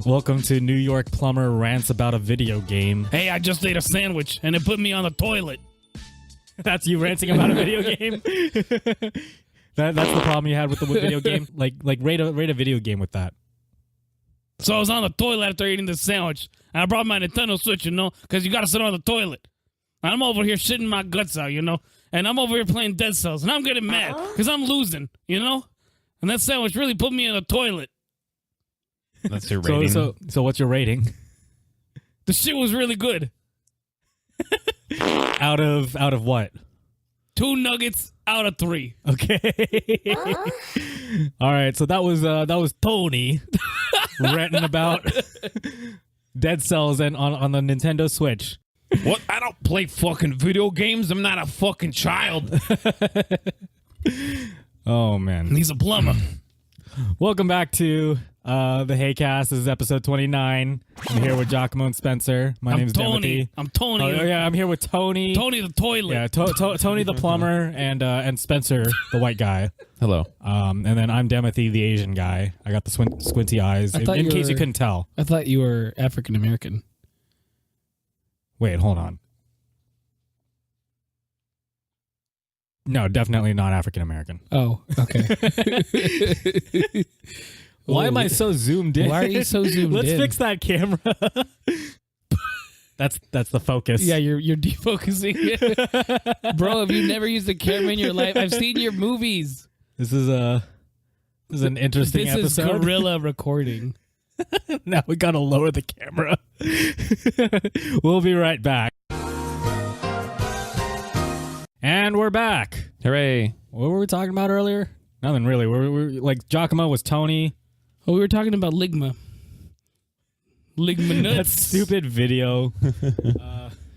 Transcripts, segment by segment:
Welcome to New York Plumber Rants About a Video Game. Hey, I just ate a sandwich and it put me on the toilet. That's you ranting about a video game? That's the problem you had with the video game? Like rate a video game with that. So I was on the toilet after eating this sandwich. And I brought my Nintendo Switch, because you got to sit on the toilet. And I'm over here shitting my guts out, And I'm over here playing Dead Cells. And I'm getting mad because I'm losing, And that sandwich really put me in the toilet. That's your rating. So what's your rating? The shit was really good. Out of what? 2 nuggets out of 3. Okay. All right. So that was Tony ranting about Dead Cells and on the Nintendo Switch. What? I don't play fucking video games. I'm not a fucking child. Oh man. He's a plumber. Welcome back to the Heycast. This is episode 29. I'm here with Chappelone and Spencer. My name's Timothy. I'm Tony. Oh yeah, I'm here with Tony. Tony the toilet. Yeah, Tony the plumber and Spencer the white guy. Hello. And then I'm Timothy the Asian guy. I got the squinty eyes. In case you couldn't tell. I thought you were African American. Wait, hold on. No, definitely not African American. Oh, okay. Why am I so zoomed in? Why are you so zoomed in? Let's fix that camera. That's the focus. Yeah, you're defocusing it. Bro, have you never used a camera in your life? I've seen your movies. This is an interesting episode. This is guerrilla recording. Now we gotta lower the camera. We'll be right back. And we're back. Hooray. What were we talking about earlier? Nothing really. We're like Giacomo was Tony. Oh, we were talking about Ligma. Ligma nuts. That stupid video.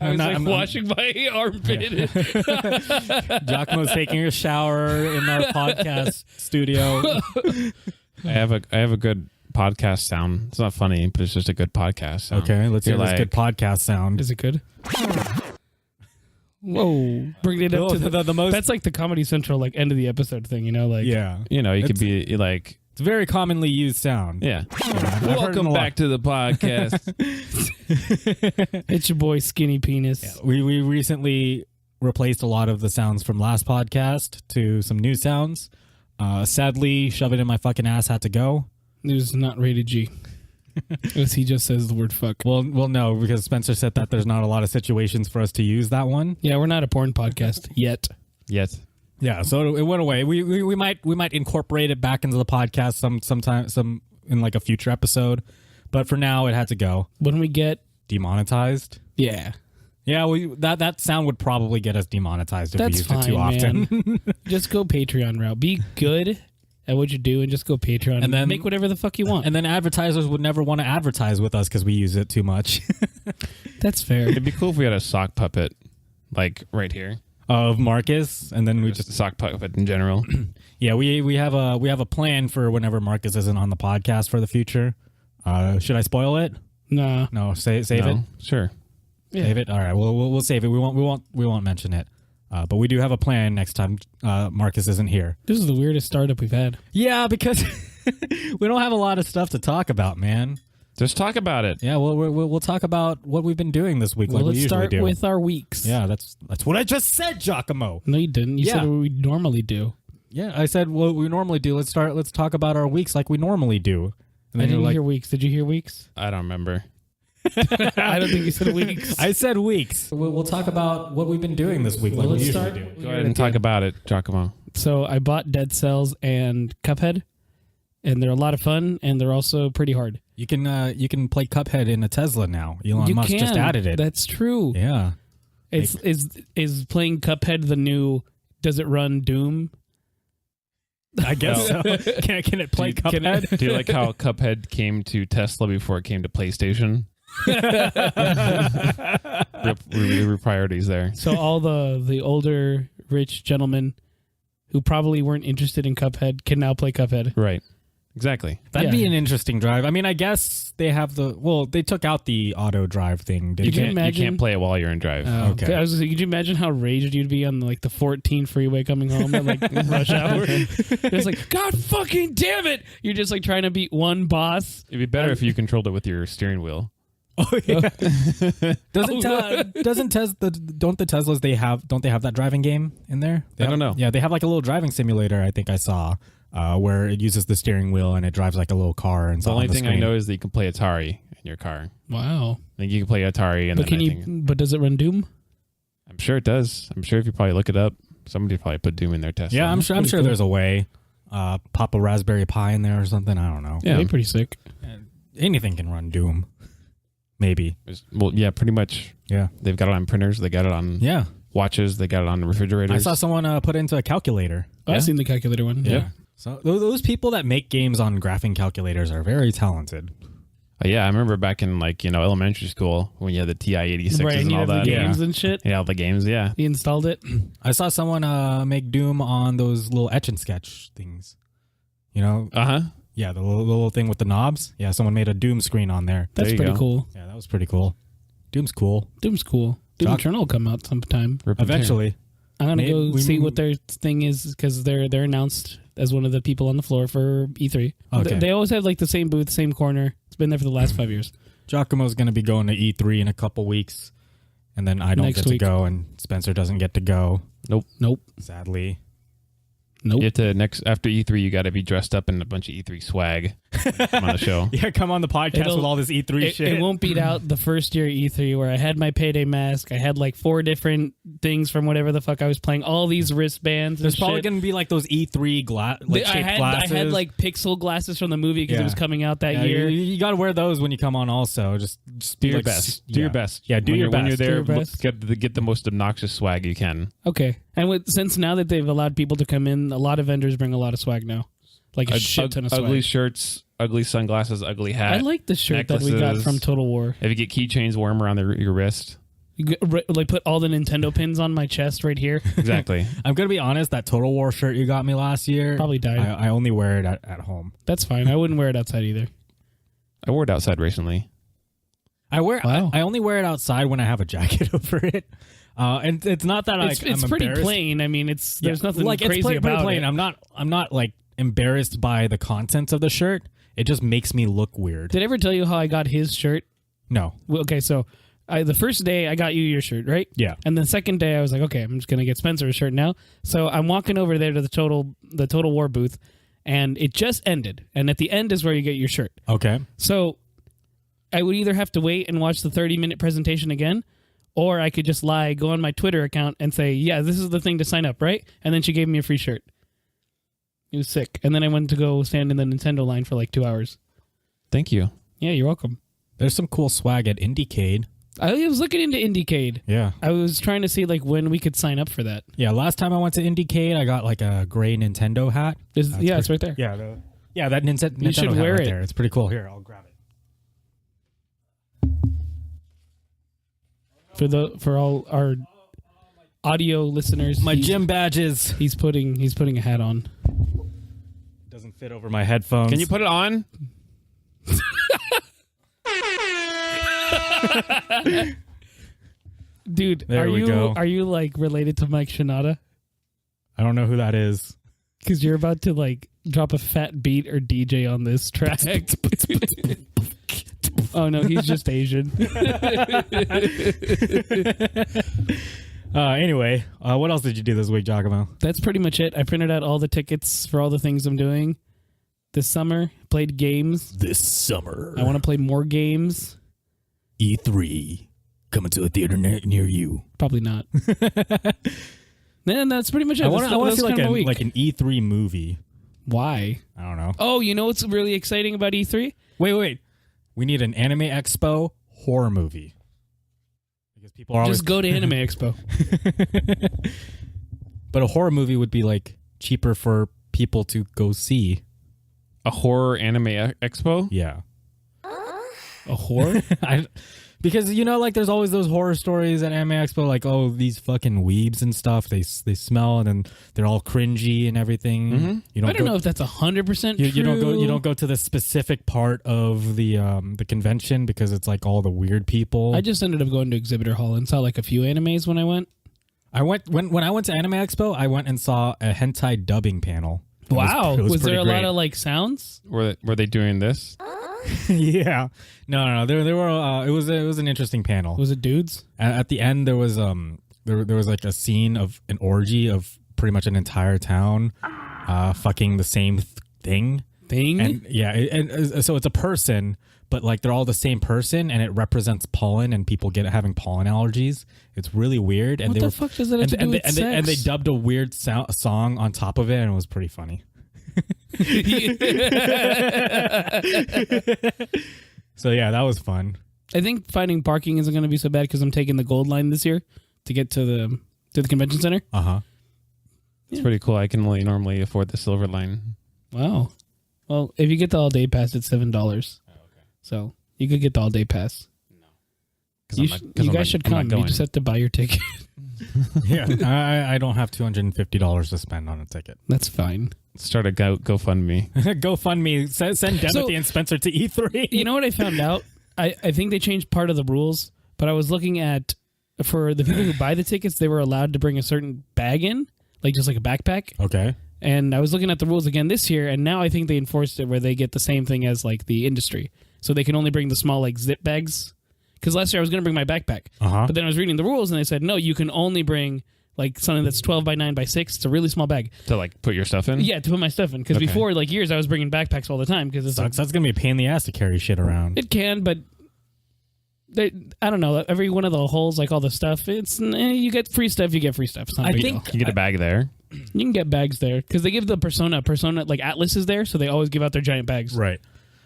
I'm washing my armpit. Giacomo's taking a shower in our podcast studio. I have a good podcast sound. It's not funny, but it's just a good podcast sound. Okay, let's hear this good podcast sound. Is it good? Whoa, bring it up to the most. That's like the Comedy Central end of the episode thing, Yeah, you could be like. It's a very commonly used sound. Yeah. Welcome back to the podcast. It's your boy Skinny Penis. Yeah, we recently replaced a lot of the sounds from last podcast to some new sounds. Sadly, shove it in my fucking ass had to go. It was not rated G. As he just says the word fuck. Well, no, because Spencer said that there's not a lot of situations for us to use that one. Yeah, we're not a porn podcast yet. Yeah, so it went away. We might incorporate it back into the podcast sometime in like a future episode, but for now it had to go. When we get demonetized, yeah, that sound would probably get us demonetized if that's we used fine, it too often. Man. Just go Patreon route. Be good at what you do and just go Patreon and then make whatever the fuck you want. And then advertisers would never want to advertise with us because we use it too much. That's fair. It'd be cool if we had a sock puppet like right here. Of Marcus, and then we just sock puppet in general. Yeah, we have a plan for whenever Marcus isn't on the podcast for the future. Should I spoil it? Nah. No, save it. Sure. Yeah. Save it. All right. We'll save it. We won't mention it. But we do have a plan next time Marcus isn't here. This is the weirdest startup we've had. Yeah, because we don't have a lot of stuff to talk about, man. Just talk about it. Yeah, we'll talk about what we've been doing this week, like we usually do. Let's start with our weeks. Yeah, that's what I just said, Giacomo. No, you didn't. You said what we normally do. Yeah, I said what we normally do. Let's talk about our weeks like we normally do. And then I didn't hear weeks. Did you hear weeks? I don't remember. I don't think you said weeks. I said weeks. We'll talk about what we've been doing this week, like we usually do. Go ahead and talk about it, Giacomo. So I bought Dead Cells and Cuphead, and they're a lot of fun, and they're also pretty hard. You can play Cuphead in a Tesla now. Elon Musk just added it. That's true. Yeah. Is playing Cuphead the new? Does it run Doom? I guess so. Can it play Cuphead? Do you like how Cuphead came to Tesla before it came to PlayStation? Priorities there. So all the older rich gentlemen who probably weren't interested in Cuphead can now play Cuphead. Right. Exactly. That'd be Yeah. an interesting drive. I mean, I guess they have they took out the auto drive thing. You Didn't can they? You can't play it while you're in drive. Okay. I was just, could you imagine how raged you'd be on like the 14 freeway coming home at like rush hour? It's like, God fucking damn it! You're just like trying to beat one boss. It'd be better if you controlled it with your steering wheel. Oh yeah. Don't the Teslas don't they have that driving game in there? I don't know. Yeah, they have like a little driving simulator. I think I saw where it uses the steering wheel and it drives like a little car. And The only thing I know is that you can play Atari in your car. Wow. I think you can play Atari, and But then But does it run Doom? I'm sure it does. I'm sure if you probably look it up, somebody probably put Doom in their Tesla. Yeah, I'm sure cool. there's a way. Pop a Raspberry Pi in there or something. I don't know. Yeah. That'd be pretty sick. Anything can run Doom. Maybe. Well, yeah, pretty much. Yeah. They've got it on printers. They got it on Yeah. watches. They got it on refrigerators. I saw someone put it into a calculator. Oh, I've seen the calculator one. Yeah. So those people that make games on graphing calculators are very talented. Yeah, I remember back in elementary school when you had the TI-86s Right, and you all have the that. games and shit. Yeah, all the games. Yeah. He installed it. I saw someone make Doom on those little etch and sketch things. You know? Yeah, the little thing with the knobs. Yeah, someone made a Doom screen on there. That's There you pretty go. cool. Yeah, that was pretty cool. Doom's cool. Doom's cool. Doom Doc- Eternal will come out sometime. Rip and tear. Eventually. I'm gonna Maybe go we- see what their thing is because they're announced as one of the people on the floor for E3. Okay. They always have like the same booth, same corner. It's been there for the last 5 years. Giacomo's going to be going to E3 in a couple weeks. And then I don't Next get week. to go, and Spencer doesn't get to go, Nope. sadly. You have to after E3, you got to be dressed up in a bunch of E3 swag on the show. Yeah, come on the podcast It'll- with all this E3 shit. It won't beat out the first year E3 where I had my payday mask. I had like 4 different things from whatever the fuck I was playing. All these wristbands. There's and probably shit. going to be like those E3 shaped I glasses. had like pixel glasses from the movie because Yeah. it was coming out that Yeah, year. You got to wear those when you come on also. Just Do your like, best. yeah. Do your best. Yeah, do when your you're, When best. you're there, Do your best. get the most obnoxious swag you can. Okay. And since now that they've allowed people to come in, a lot of vendors bring a lot of swag now. Like a shit ton of swag. Ugly shirts, ugly sunglasses, ugly hat. I like the shirt that we got necklaces. from Total War. If you get keychains, wear them around your wrist. Like put all the Nintendo pins on my chest right here. Exactly. I'm going to be honest, that Total War shirt you got me last year, Probably died. I only wear it at home. That's fine. I wouldn't wear it outside either. I wore it outside recently. Wow. I only wear it outside when I have a jacket over it. And it's not that It's I'm pretty embarrassed. plain. I mean, there's nothing like, crazy it's pretty about plain. it. I'm not like embarrassed by the contents of the shirt. It just makes me look weird. Did I ever tell you how I got his shirt? No. Well, okay, so the first day I got you your shirt, right? Yeah. And the second day I was like, okay, I'm just gonna get Spencer a shirt now. So I'm walking over there to the Total War booth, and it just ended. And at the end is where you get your shirt. Okay. So I would either have to wait and watch the 30-minute presentation again, or I could just lie, go on my Twitter account and say, yeah, this is the thing to sign up, right? And then she gave me a free shirt. It was sick. And then I went to go stand in the Nintendo line for like 2 hours. Thank you. Yeah, you're welcome. There's some cool swag at Indiecade. I was looking into Indiecade. Yeah. I was trying to see like when we could sign up for that. Yeah, last time I went to Indiecade, I got like a gray Nintendo hat. It's right there. Yeah, that Nintendo should hat wear right it. there. It's pretty cool. Here, I'll grab it. For all our audio listeners, My gym badges. He's putting a hat on. Doesn't fit over my headphones. Can you put it on? Dude, There we go. Are you like related to Mike Shinoda? I don't know who that is. Because you're about to like drop a fat beat or DJ on this track. Oh no, he's just Asian. Anyway, what else did you do this week, Giacomo? That's pretty much it. I printed out all the tickets for all the things I'm doing this summer. Played games. This summer, I want to play more games. E3 coming to a theater near you. Probably not. Then that's pretty much it. I want to see kind of my week. like an E3 movie. Why? I don't know. Oh, you know what's really exciting about E3? Wait. We need an Anime Expo horror movie. Because people are Just go to Anime Expo. But a horror movie would be like cheaper for people to go see. A horror anime expo? Yeah. A horror? Because like there's always those horror stories at Anime Expo, like these fucking weebs and stuff. They smell and then they're all cringy and everything. Mm-hmm. I don't know if that's 100% true. You don't go to the specific part of the convention because it's like all the weird people. I just ended up going to exhibitor hall and saw like a few animes when I went. When I went to Anime Expo, I went and saw a hentai dubbing panel. Wow, was there a great. lot of like sounds? Were they doing this? Yeah, no. There were. It was an interesting panel. Was it dudes? At the end, there was there was like a scene of an orgy of pretty much an entire town, fucking the same thing. And yeah, and so it's a person, but like they're all the same person, and it represents pollen and people having pollen allergies. It's really weird. And what the fuck does that have to do with sex? And they dubbed a weird song on top of it, and it was pretty funny. So yeah, that was fun. I think finding parking isn't going to be so bad because I'm taking the gold line this year to get to the convention center. It's pretty cool. I can only normally afford the silver line. Wow. Well, if you get the all day pass, it's $7. Oh, okay. So you could get the all day pass. No, you guys should come. You just have to buy your ticket. Yeah, I don't have $250 to spend on a ticket. That's fine. Start a GoFundMe. GoFundMe. Send Timothy and Spencer to E3. You know what I found out? I think they changed part of the rules, but I was looking at, for the people who buy the tickets, they were allowed to bring a certain bag in, like just like a backpack. Okay. And I was looking at the rules again this year, and now I think they enforced it where they get the same thing as like the industry. So they can only bring the small like zip bags. Because last year I was going to bring my backpack. But then I was reading the rules, and they said, no, you can only bring like something that's 12 by 9 by 6. It's a really small bag. To like put your stuff in? Yeah, to put my stuff in. Because before, like years, I was bringing backpacks all the time. Because Sucks. That's going to be a pain in the ass to carry shit around. It can, but I don't know. Every one of the holes, like all the stuff, you get free stuff, you get free stuff. It's not a big deal. You get a bag there. You can get bags there. Because they give the Persona, like Atlas is there, so they always give out their giant bags. Right.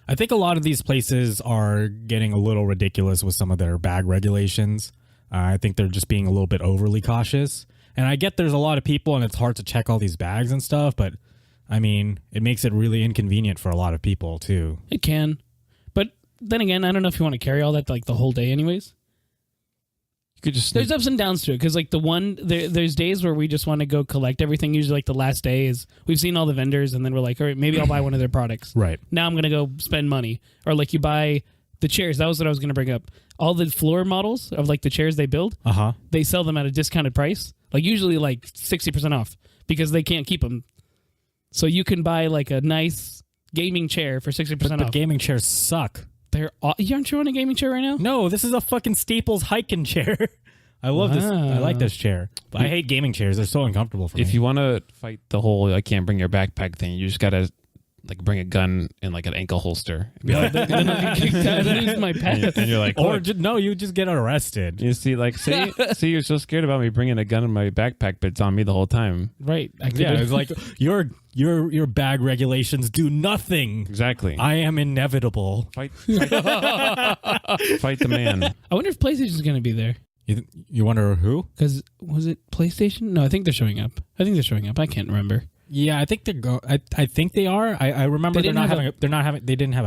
I think a lot of these places are getting a little ridiculous with some of their bag regulations. I think they're just being a little bit overly cautious. And I get there's a lot of people and it's hard to check all these bags and stuff, but I mean, it makes it really inconvenient for a lot of people too. It can. But then again, I don't know if you want to carry all that like the whole day anyways. You could just There's ups and downs to it because like there's days where we just want to go collect everything. Usually like the last day is we've seen all the vendors and then we're like, all right, maybe I'll buy one of their products. Right. Now I'm going to go spend money. Or like you buy the chairs. That was what I was going to bring up. All the floor models of like the chairs they build, they sell them at a discounted price. Like usually like 60% off because they can't keep them. So you can buy like a nice gaming chair for 60% off. But gaming chairs suck. Aren't you on a gaming chair right now? No, this is a fucking Staples hiking chair. I love this. I like this chair. But I hate gaming chairs. They're so uncomfortable for me. If you want to fight the whole I can't bring your backpack thing, you just got to like bring a gun in like an ankle holster. And be like, Then I'll get kicked out and lose my pass. and you're like, or you just get arrested. You see, like, see, you're so scared about me bringing a gun in my backpack, but it's on me the whole time. Right. Yeah, it's like your bag regulations do nothing. Exactly. I am inevitable. Fight the man. I wonder if PlayStation's going to be there. You wonder who? Because was it PlayStation? No, I think they're showing up. I can't remember. Yeah, I think they're I think they are. I remember they didn't have a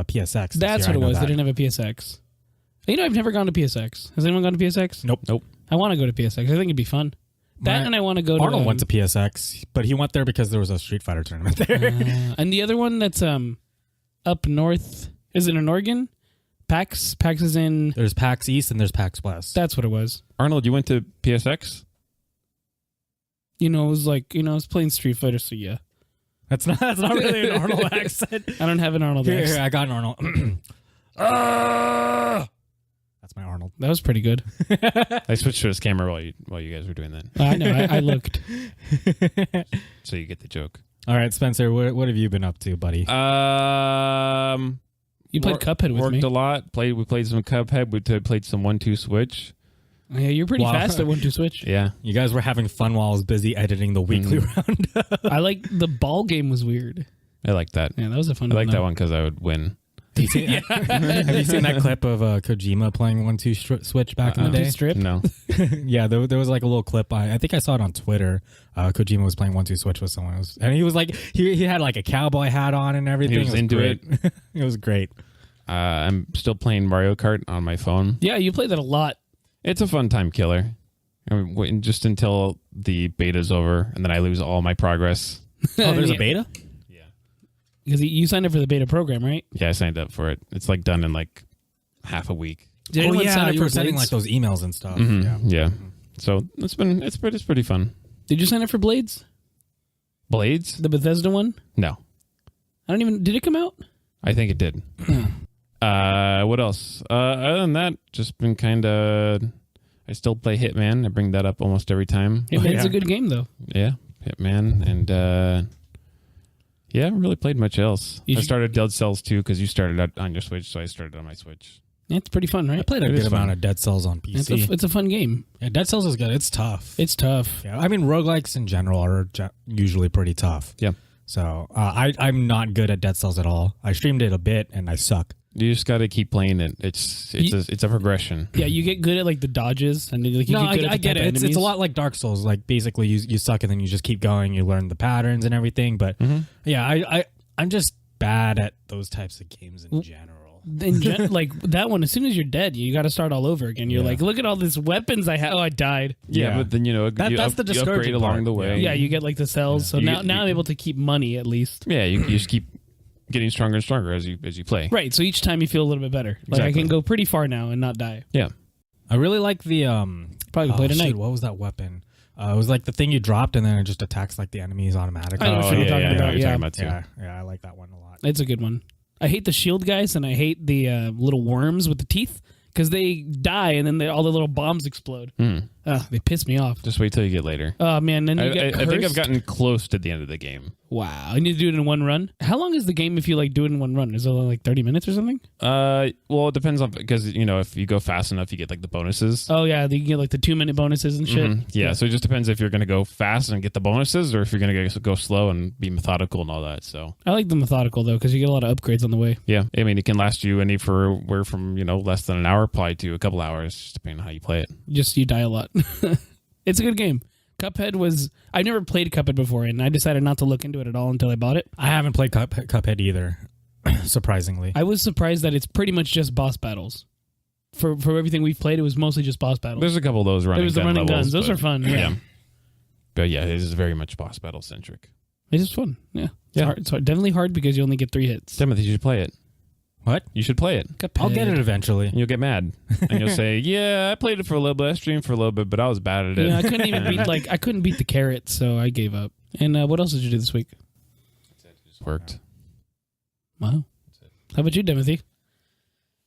PSX. That's what it was. They didn't have a PSX. You know, I've never gone to PSX. Has anyone gone to PSX? Nope. I want to go to PSX. I think it'd be fun. And I want to go to Arnold went to PSX, but he went there because there was a Street Fighter tournament there. And the other one that's up north, is it in Oregon? PAX is in. There's PAX East and there's PAX West. That's what it was. Arnold, you went to PSX? You know, it was like, I was playing Street Fighter, so yeah. That's not really an Arnold accent. I don't have an Arnold accent. Here, I got an Arnold. That's my Arnold. That was pretty good. I switched to his camera while you guys were doing that. I know. I looked. So you get the joke. All right, Spencer, what have you been up to, buddy? You played Cuphead with me. Worked a lot. We played some Cuphead. We played some 1-2 Switch. Yeah, you're pretty fast at 1-2 Switch. Yeah. You guys were having fun while I was busy editing the weekly roundup. I like the ball game was weird. I like that. Yeah, that was a fun one. I like that one because I would win. Have you seen that clip of Kojima playing 1-2 Switch back in the day? Strip? No. Yeah, there was like a little clip. I think I saw it on Twitter. Kojima was playing 1-2 Switch with someone else. And he was like, he had like a cowboy hat on and everything. He was into great. It was great. I'm still playing Mario Kart on my phone. Yeah, you play that a lot. It's a fun time killer. I'm waiting just until the beta's over, and then I lose all my progress. Oh, there's a beta? Yeah. Because you signed up for the beta program, right? Yeah, I signed up for it. It's like done in like half a week. Did anyone sign up you for were sending Blades? like those emails and stuff. Yeah. So it's pretty fun. Did you sign up for Blades? Blades? The Bethesda one? No. Did it come out? I think it did. What else? Other than that, just been kind of... I still play Hitman. I bring that up almost every time. It's a good game, though. Yeah, Hitman. And yeah, I haven't really played much else. I started Dead Cells 2 because you started out on your Switch, so I started on my Switch. It's pretty fun, right? I played a good amount of Dead Cells on PC. It's a fun game. Yeah, Dead Cells is good. It's tough. It's tough. Yeah, I mean, roguelikes in general are usually pretty tough. Yeah. So I'm not good at Dead Cells at all. I streamed it a bit and I suck. You just got to keep playing it. It's a progression. Yeah, you get good at like the dodges, and then like I get it. It's a lot like Dark Souls. Like basically, you suck and then you just keep going. You learn the patterns and everything. But yeah, I'm just bad at those types of games in general. Like that one, as soon as you're dead, you got to start all over again. You're like, look at all these weapons I have. Oh, I died. Yeah, but then that's the discouraging upgrade along part. the way. Yeah, you get like the cells. So now I'm able to keep money at least. Yeah, you just keep getting stronger and stronger as you play. Right. So each time you feel a little bit better. Like I can go pretty far now and not die. Yeah. I really like the probably play tonight. What was that weapon? It was like the thing you dropped and then it just attacks like the enemies automatically. I know what you're talking about. Yeah, I like that one a lot. It's a good one. I hate the shield guys and I hate the little worms with the teeth because they die and then all the little bombs explode. They piss me off. Just wait till you get later. Oh man, then you get I think I've gotten close to the end of the game. Wow, I need to do it in one run. How long is the game if you like do it in one run? Is it like 30 minutes or something? Well, it depends on because if you go fast enough, you get like the bonuses. Oh yeah, you get like the 2-minute bonuses and shit. Yeah, so it just depends if you're going to go fast and get the bonuses, or if you're going to go slow and be methodical and all that. So I like the methodical though because you get a lot of upgrades on the way. Yeah, I mean it can last you anywhere from less than an hour, probably to a couple hours, just depending on how you play it. You die a lot. It's a good game. Cuphead was... I never played Cuphead before, and I decided not to look into it at all until I bought it. I haven't played Cuphead either, surprisingly. I was surprised that it's pretty much just boss battles. For everything we've played, it was mostly just boss battles. There's a couple of those running guns. There was the running levels, guns. Those are fun. Yeah. But yeah, it is very much boss battle centric. It's just fun. Yeah. It's hard. It's definitely hard because you only get 3 hits. Timothy, you should play it. What? You should play it. Cuphead. I'll get it eventually. And you'll get mad. And you'll say, yeah, I played it for a little bit. I streamed for a little bit, but I was bad at it. Yeah, I couldn't even beat the carrot, so I gave up. And what else did you do this week? It just worked. Wow. How about you, Timothy?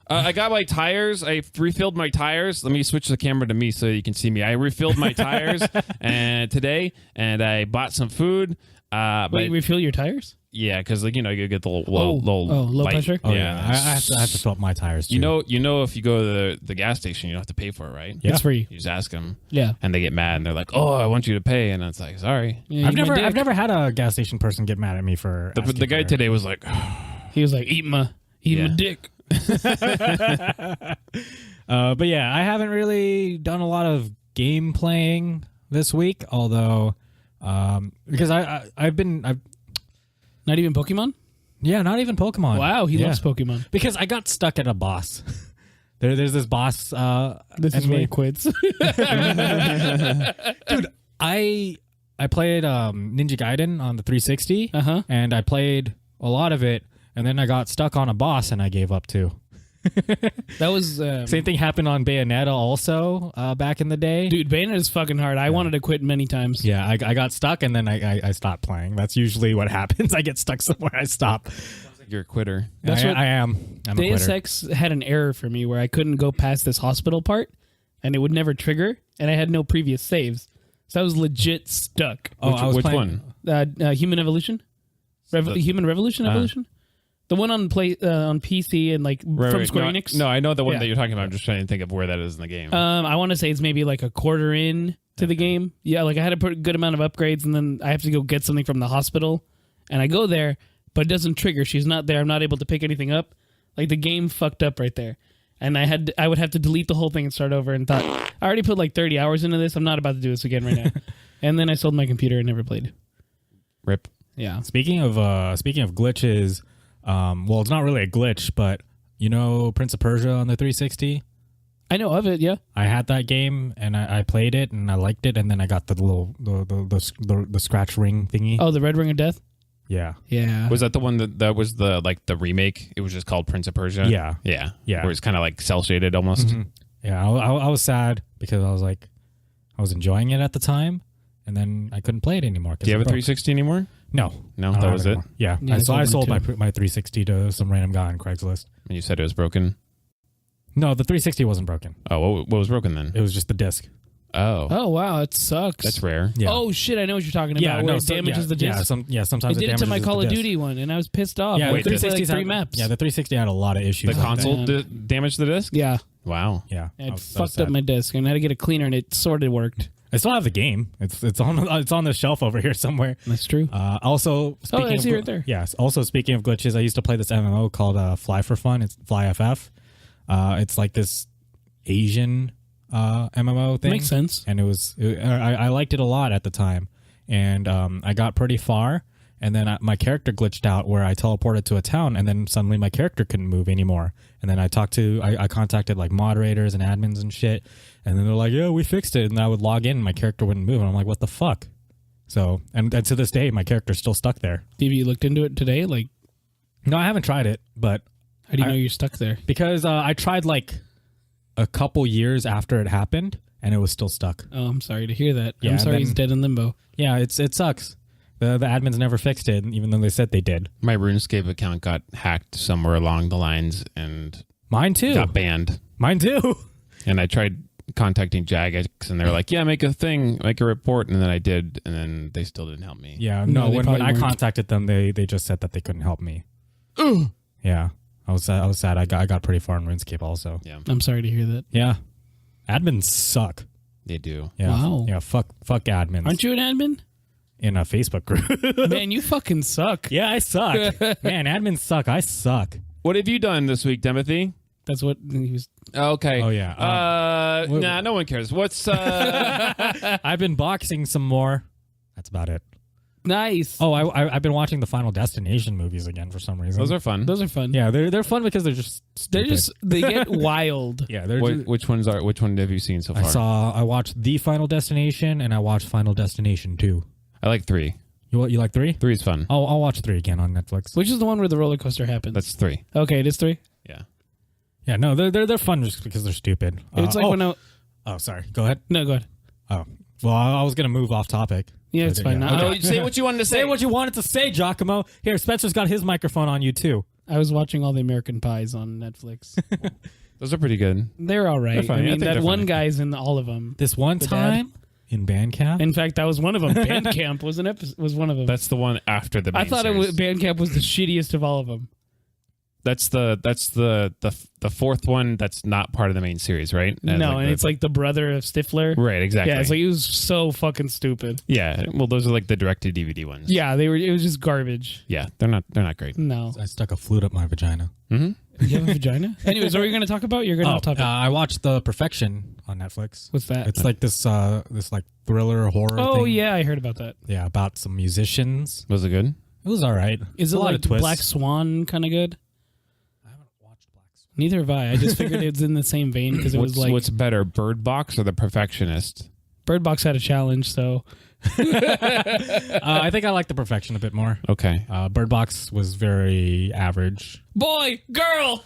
I got my tires. I refilled my tires. Let me switch the camera to me so you can see me. I refilled my tires today, and I bought some food. Wait, you refill your tires? Yeah, because you get the low light. Pressure. Oh yeah, I have to fill up my tires too. You know, if you go to the gas station, you don't have to pay for it, right? Yeah. It's free. You just ask them. Yeah, and they get mad and they're like, "Oh, I want you to pay," and it's like, "Sorry." Yeah, I've never had a gas station person get mad at me for the guy today was like, he was like, "Eat my dick." But yeah, I haven't really done a lot of game playing this week, although because I've not even Pokemon. Yeah, not even Pokemon. Wow, he loves Pokemon. Because I got stuck at a boss. There's this boss. This is where he quits. Dude, I played Ninja Gaiden on the 360, and I played a lot of it, and then I got stuck on a boss, and I gave up too. That was same thing happened on Bayonetta also back in the day. Dude, Bayonetta is fucking hard. I wanted to quit many times. Yeah, I got stuck and then I stopped playing. That's usually what happens. I get stuck somewhere, I stop. Sounds like you're a quitter. That's what I am. I'm a Deus quitter. Ex had an error for me where I couldn't go past this hospital part, and it would never trigger, and I had no previous saves, so I was legit stuck. Which one? Human Evolution, Human Revolution, Evolution. The one on PC and from Square Enix. No, I know the one that you're talking about. I'm just trying to think of where that is in the game. I want to say it's maybe like a quarter in to the game. Yeah, I had to put a good amount of upgrades, and then I have to go get something from the hospital, and I go there, but it doesn't trigger. She's not there. I'm not able to pick anything up. Like the game fucked up right there, and I would have to delete the whole thing and start over. And thought I already put like 30 hours into this. I'm not about to do this again right now. And then I sold my computer and never played. Rip. Yeah. Speaking of glitches. Well, it's not really a glitch, but You know Prince of Persia on the 360? I know of it, yeah. I had that game and I played it and I liked it, and then I got the little the scratch ring thingy. Oh, the Red Ring of Death? Yeah. Yeah. Was that the one that was the remake? It was just called Prince of Persia? Yeah. Where it's kind of like cel-shaded almost. Mm-hmm. Yeah, I was sad because I was like, I was enjoying it at the time, and then I couldn't play it anymore. Do you have a 360 anymore? No. No, that was it? Yeah. Yeah, I sold my too. 360 to some random guy on Craigslist. And you said it was broken? No, the 360 wasn't broken. Oh, what was broken then? It was just the disc. Oh. Oh, wow. It sucks. That's rare. Yeah. Oh, shit. I know what you're talking about. Where it damages the disc. Sometimes I did it to my damages Call the of disc. Duty one, and I was pissed off. Yeah, I Wait, played the like 360 three had, maps. Yeah, the 360 had a lot of issues. The like console that. damaged the disc? Yeah. Wow. Yeah. It was fucked sad. up my disc, and I had to get it cleaner, and it sort of worked. I still have the game. It's on the shelf over here somewhere. That's true. Also, speaking I see of right there. Yes. Also, speaking of glitches, I used to play this MMO called Fly for Fun. It's Fly FF. It's like this Asian MMO thing. Makes sense. And I liked it a lot at the time, and I got pretty far, and then my character glitched out where I teleported to a town, and then suddenly my character couldn't move anymore. And then I contacted like moderators and admins and shit, and then they're like, yeah, we fixed it. And I would log in and my character wouldn't move, and I'm like, what the fuck? So, and to this day, my character's still stuck there. Have you looked into it today? Like, No, I haven't tried it, but how do you know you're stuck there? because I tried like a couple years after it happened, and it was still stuck. Oh, I'm sorry to hear that. Yeah, I'm sorry then- he's dead in limbo. Yeah, it sucks. The admins never fixed it, even though they said they did. My RuneScape account got hacked somewhere along the lines and Mine too. got banned. Mine too. And I tried contacting Jagex, and they were like, yeah, make a report. And then I did, and then they still didn't help me. Yeah, No, no. they When probably I weren't. contacted them, they just said that they couldn't help me. Yeah, I was sad. I got pretty far in RuneScape also. Yeah, I'm sorry to hear that. Yeah, admins suck. they do. Yeah, Wow. Yeah, fuck admins. Aren't you an admin? In a Facebook group? Man, you fucking suck. Yeah, I suck. Man, admins suck. I suck. What have you done this week, Timothy? That's what he was. Okay. Oh, yeah. Nah, no one cares. What's I've been boxing some more. That's about it. Nice. Oh, I've been watching the Final Destination movies again for some reason. those are fun. Those are fun. yeah, they're fun because they're just stupid. They get wild. yeah, they're just, Which one have you seen so far? I watched The Final Destination and I watched Final Destination 2. I like 3. You like 3? 3 is fun. I'll watch 3 again on Netflix. Which is the one where the roller coaster happens? That's 3. Okay, it is 3. Yeah. Yeah, no, they're fun just because they're stupid. It's like when I. Oh, sorry. Go ahead. No, go ahead. Oh, well, I was gonna move off topic. Yeah, it's fine. Yeah. No, No, say what you wanted to say. Say what you wanted to say, Giacomo. Here, Spencer's got his microphone on you too. I was watching all the American Pies on Netflix. Those are pretty good. They're all right. They're funny. I I mean, think that they're one funny. guy's in all of them. This one The time in Bandcamp. In fact, that was one of them. Bandcamp was one of them. That's the one after the main I thought series. Bandcamp was the shittiest of all of them. That's the fourth one that's not part of the main series, right? It's like the brother of Stifler. Right, exactly. Yeah, it's like it was so fucking stupid. yeah, well, those are like the direct-to-DVD ones. Yeah, they were. It was just garbage. Yeah, they're not great. No, I stuck a flute up my vagina. Mm-hmm. you have a vagina. Anyways, what are you going to talk about? You're going to off topic. I watched The Perfection on Netflix. What's that? It's like this like thriller horror. Oh thing. yeah, I heard about that. Yeah, about some musicians. Was it good? It was all right. Is a it lot like of twists. Black Swan kind of good? I haven't watched Black Swan. Neither have I. I just figured it was in the same vein because it was like What's better, Bird Box or The Perfectionist? Bird Box had a challenge, so I think I like The Perfection a bit more. Okay. Bird Box was very average. boy, girl,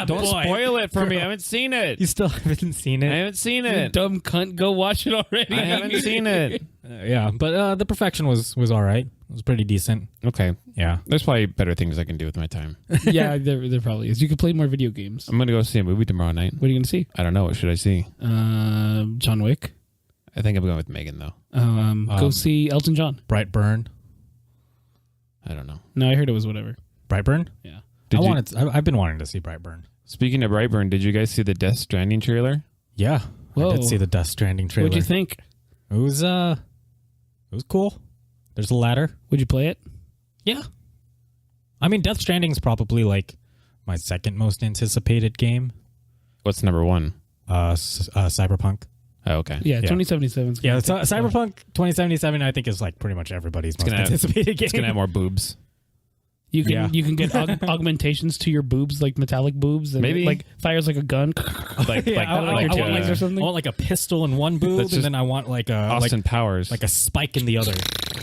Don't spoil it for me. I haven't seen it. You still haven't seen I it? haven't seen you it. dumb cunt, go watch it already. I haven't seen it. Yeah, but The Perfection was all right. It was pretty decent. Okay. Yeah. There's probably better things I can do with my time. Yeah, there probably is. You could play more video games. I'm going to go see a movie tomorrow night. What are you going to see? I don't know. What should I see? John Wick. I think I'm going with Megan, though. Go see Elton John. Brightburn. I don't know. No, I heard it was whatever. Brightburn? Yeah. I've been wanting to see Brightburn. Speaking of Brightburn, did you guys see the Death Stranding trailer? Yeah. Whoa. I did see the Death Stranding trailer. What'd you think? It was cool. There's a ladder. Would you play it? Yeah. I mean, Death Stranding's probably like my second most anticipated game. What's number 1? Cyberpunk. Oh, okay. Yeah, 2077. Yeah, Cyberpunk 2077 I think is like pretty much everybody's most gonna have- anticipated game. It's going to have more boobs. You can get augmentations to your boobs, like metallic boobs, and Maybe. it, like fires like a gun. Like I want legs or something. I want like a pistol in one boob, and then I want like a Austin Powers, like a spike in the other.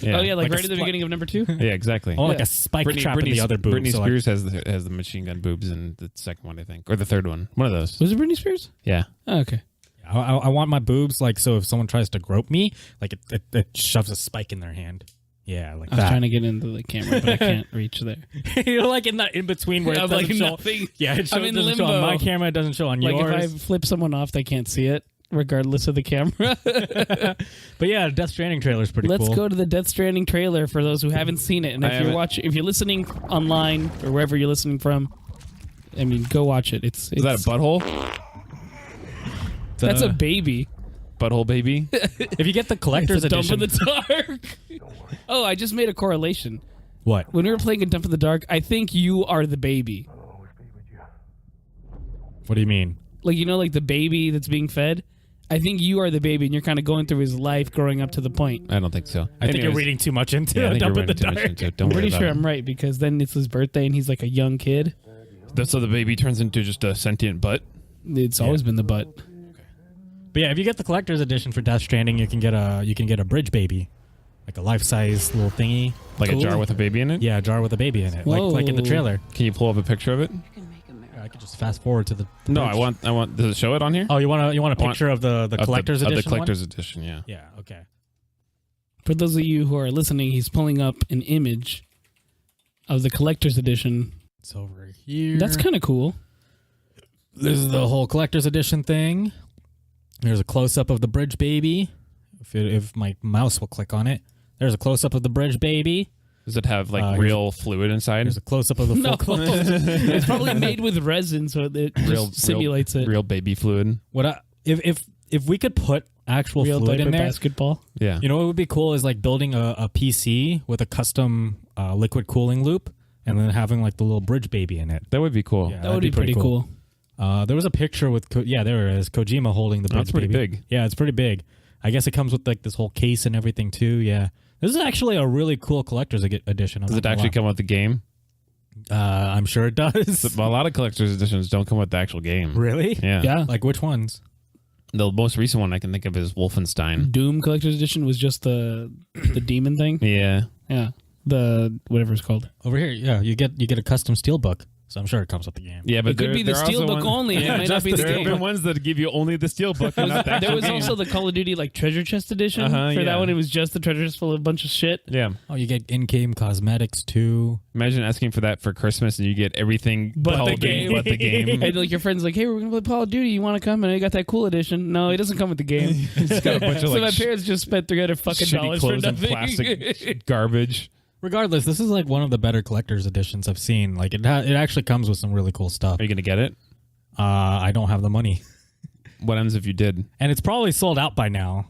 Yeah. Oh yeah, like Like a right at the beginning of number 2. Yeah, exactly. I want like a spike trap in the other boob. Britney so Spears has the machine gun boobs in the second one, I think, or the third one. One of those. Was it Britney Spears? Yeah. Oh, okay. I want my boobs like so. If someone tries to grope me, like it shoves a spike in their hand. Yeah, like I was that. trying to get into the camera, but I can't reach there. You're like in that in between where it doesn't like show. nothing. Yeah, it I'm in doesn't show on limbo. my camera. It doesn't show on Like yours. if I flip someone off, they can't see it, regardless of the camera. But yeah, Death Stranding trailer is pretty cool. Let's go to the Death Stranding trailer for those who haven't seen it. And if you're listening online or wherever you're listening from, I mean, go watch it. It's Is that a butthole? That's a baby. Butthole baby? If you get the collector's It's a edition. Dump in the Dark. Oh, I just made a correlation. What? When we were playing a Dump in the Dark, I think you are the baby. What do you mean? Like, you know, like the baby that's being fed? I think you are the baby, and you're kind of going through his life growing up to the point. I don't think so. I think you're reading too much into I think Dump you're in the reading too much Dark. into it. I'm Don't worry pretty about sure it. I'm right, because then it's his birthday, and he's like a young kid. So the baby turns into just a sentient butt? It's always been the butt. But yeah, if you get the collector's edition for Death Stranding, you can get a bridge baby, like a life-size little thingy. Like Cool. a jar with a baby in it? Yeah, a jar with a baby in it, like in the Whoa. trailer. Can you pull up a picture of it? I could just fast forward to the. No, bridge. I want. Does it show it on here? Oh, you want a picture of the collector's edition? Of the collector's one? edition, yeah. Yeah. Okay. For those of you who are listening, he's pulling up an image of the collector's edition. It's over here. That's kind of cool. This is the whole collector's edition thing. There's a close-up of the bridge baby. If my mouse will click on it, there's a close-up of the bridge baby. Does it have like real fluid inside? There's a close-up of the full No. close. It's probably made with resin, so it just simulates it. Real baby fluid. If we could put actual Real fluid type in of there, basketball. Yeah. you know what would be cool is like building a PC with a custom liquid cooling loop, and then having like the little bridge baby in it. That would be cool. Yeah. That that'd would be be pretty pretty cool. There was a picture with there it is, Kojima holding the bridge That's pretty baby. big. Yeah, it's pretty big. I guess it comes with like this whole case and everything too. Yeah, this is actually a really cool collector's edition. Does it actually come with the game? I'm sure it does. A lot of collector's editions don't come with the actual game. Really? Yeah. Yeah. Like which ones? The most recent one I can think of is Wolfenstein. Doom Collector's Edition was just the demon thing. Yeah. Yeah. The whatever it's called. Over here, yeah, you get a custom steelbook, so I'm sure it comes with the game. Yeah, but It could be the there are also steelbook ones- only. It might not be the There have game. been ones that give you only the steelbook and not the There actual was game. also the Call of Duty like treasure chest edition. Uh-huh, For yeah. that one, it was just the treasure chest full of a bunch of shit. Yeah. Oh, you get in-game cosmetics too. Imagine asking for that for Christmas and you get everything But Call the of Duty game. but the game. And like your friend's like, hey, we're gonna play Call of Duty. You want to come? And I got that cool edition. No, it doesn't come with the game. It's got a bunch of So like my parents just spent $300 fucking shitty dollars for clothes and nothing. plastic garbage. Regardless, this is like one of the better collector's editions I've seen. Like it actually comes with some really cool stuff. Are you gonna get it? I don't have the money, What happens if you did? and it's probably sold out by now.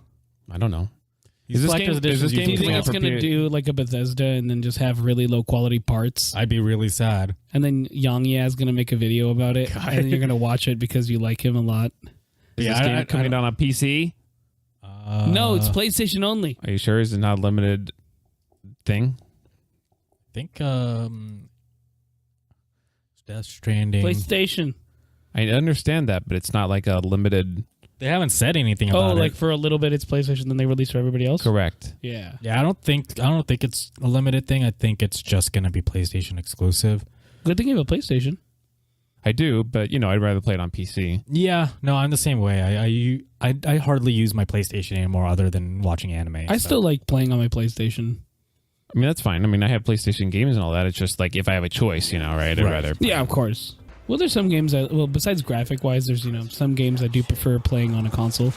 I don't know. These collector's editions is this game Do you usually think coming it's out for gonna P- do like a Bethesda and then just have really low quality parts? I'd be really sad. And then Yang is gonna make a video about it, and then you're gonna watch it because you like him a lot. Is Yeah, this game coming out on PC? No, it's PlayStation only. Are you sure? Is it not a limited thing? I think Death Stranding. PlayStation. I understand that, but it's not like a limited. They haven't said anything Oh, about like it. for a little bit it's PlayStation, then they release for everybody else. Correct. Yeah. Yeah, I don't think it's a limited thing. I think it's just gonna be PlayStation exclusive. Good thing you have a PlayStation. I do, but I'd rather play it on PC. Yeah, no, I'm the same way. I hardly use my PlayStation anymore, other than watching anime. I still like playing on my PlayStation. I mean, that's fine. I mean, I have PlayStation games and all that. It's just like if I have a choice, right? I'd rather. Yeah, of course. Well, there's some games that, besides graphic-wise, there's, some games I do prefer playing on a console.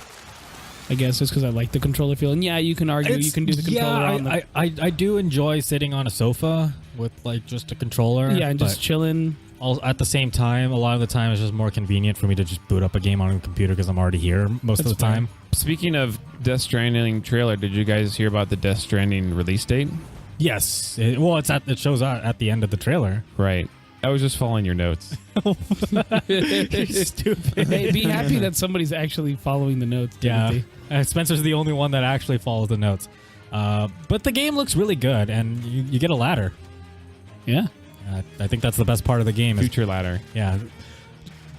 I guess just because I like the controller feel. And yeah, you can argue you can do the controller on the... I do enjoy sitting on a sofa with like just a controller. Yeah, and just but chilling. at the same time, a lot of the time it's just more convenient for me to just boot up a game on a computer because I'm already here most of the time. Speaking of Death Stranding trailer, did you guys hear about the Death Stranding release date? Yes. It shows out at the end of the trailer. Right. I was just following your notes. You're stupid. Hey, be happy that somebody's actually following the notes. Yeah. Timothy. Spencer's the only one that actually follows the notes. But the game looks really good, and you get a ladder. Yeah. I think that's the best part of the game. Future ladder. Yeah.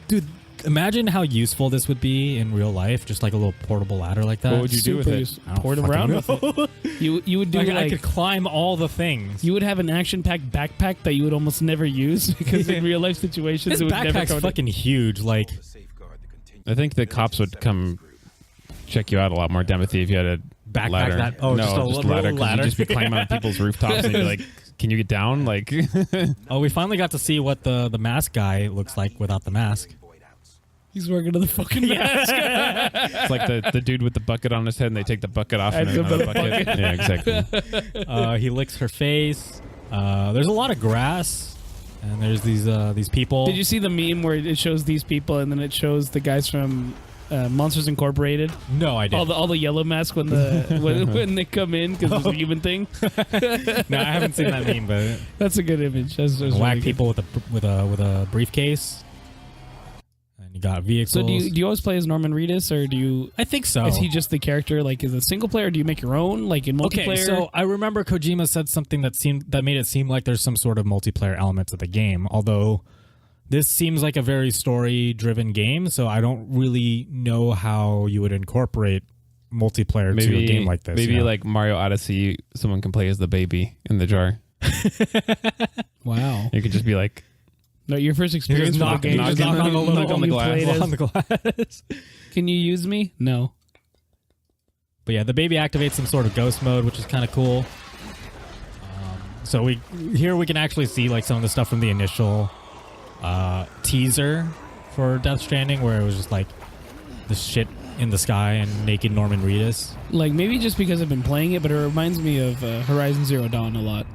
Dude, imagine how useful this would be in real life. Just like a little portable ladder like that. What would you do with it? Port around with it. You would do I could climb all the things. You would have an action-packed backpack that you would almost never use because in real life situations this it would never backpack's fucking huge. Like, I think the cops would come check you out a lot more, Timothy, if you had a backpack ladder. that. Oh, no, just a ladder. 'Cause ladder. you'd just be climbing on people's rooftops and you'd be like, "Can you get down?" Like, oh, we finally got to see what the mask guy looks like without the mask. He's working to the fucking mask. it's like the dude with the bucket on his head, and they take the bucket off and Adds another a bucket. Yeah, exactly. He licks her face. There's a lot of grass, and there's these people. Did you see the meme where it shows these people and then it shows the guys from Monsters Incorporated? No, I didn't. All the yellow masks when when they come in because it's a human thing. No, I haven't seen that meme, but that's a good image. That's whack really people with a briefcase. And you got vehicles. So do you always play as Norman Reedus, or do you? I think so. Is he just the character? Like, is it single player? Or do you make your own, like in multiplayer? Okay, so I remember Kojima said something that made it seem like there's some sort of multiplayer element to the game. Although this seems like a very story-driven game, so I don't really know how you would incorporate multiplayer to a game like this. Maybe like Mario Odyssey, someone can play as the baby in the jar. Wow. You could just be like, no, your first experience with the game. knock on the glass. Can you use me? No. But yeah, the baby activates some sort of ghost mode, which is kind of cool. So we can actually see like some of the stuff from the initial teaser for Death Stranding, where it was just like the shit in the sky and naked Norman Reedus. Like, maybe just because I've been playing it, but it reminds me of Horizon Zero Dawn a lot.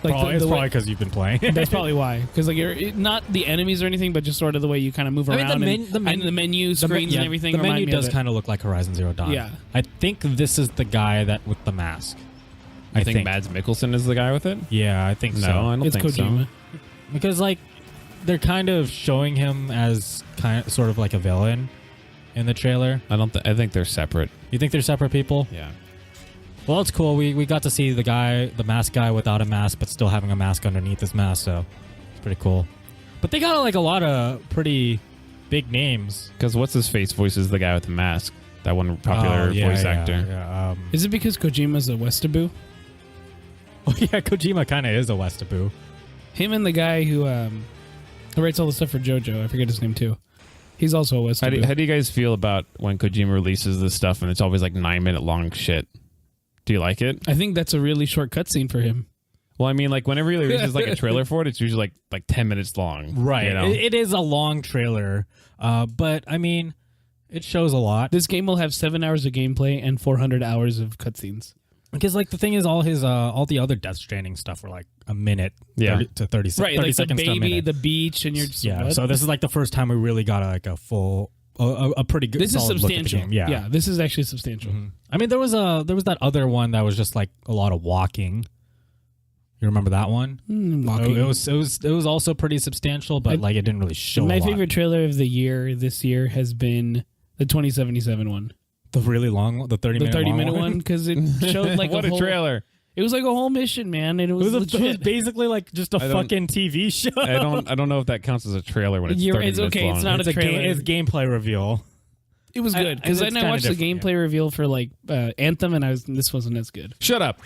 Like it's probably because you've been playing. That's probably why. Because like not the enemies or anything, but just sort of the way you kind of move around. The menu screens and everything. The menu does kind of look like Horizon Zero Dawn. Yeah. I think this is the guy that with the mask. I think Mads Mikkelsen is the guy with it. Yeah, I think so. No, I don't it's think Kojima. so. Because like they're kind of showing him as sort of like a villain in the trailer. I think they're separate. You think they're separate people? Yeah. Well, it's cool. We got to see the mask guy without a mask, but still having a mask underneath his mask, so it's pretty cool. But they got like a lot of pretty big names. Because what's his face voices the guy with the mask? That one popular voice actor. Yeah, Is it because Kojima's a Westaboo? Oh yeah, Kojima kind of is a Westaboo. Him and the guy who writes all the stuff for JoJo, I forget his name too. He's also a Westaboo. How do you guys feel about when Kojima releases this stuff and it's always like 9-minute long shit? Do you like it? I think that's a really short cutscene for him. Well, I mean, like whenever he releases like a trailer for it, it's usually like 10 minutes long. Right. You know? It is a long trailer, but I mean, it shows a lot. This game will have 7 hours of gameplay and 400 hours of cutscenes. Because like the thing is, all the other Death Stranding stuff were like a minute to 30 seconds. Right, like the seconds to a baby, minute. the beach, and you're just What? So this is like the first time we really got a full, a pretty good. This is solid look at the substantial. game. Yeah, this is actually substantial. Mm-hmm. I mean, there was that other one that was just like a lot of walking. You remember that one? Walking. It was also pretty substantial, but like it didn't really show. My a lot. favorite trailer of the year this year has been the 2077 one. The really long one, the 30-minute one, because it showed like what a trailer. It was like a whole mission, man. And it was basically like just a fucking TV show. I don't know if that counts as a trailer when it's 30 minutes okay. long. It's not a trailer. It's gameplay reveal. It was good because then I watched the gameplay reveal for like Anthem, and this wasn't as good. Shut up.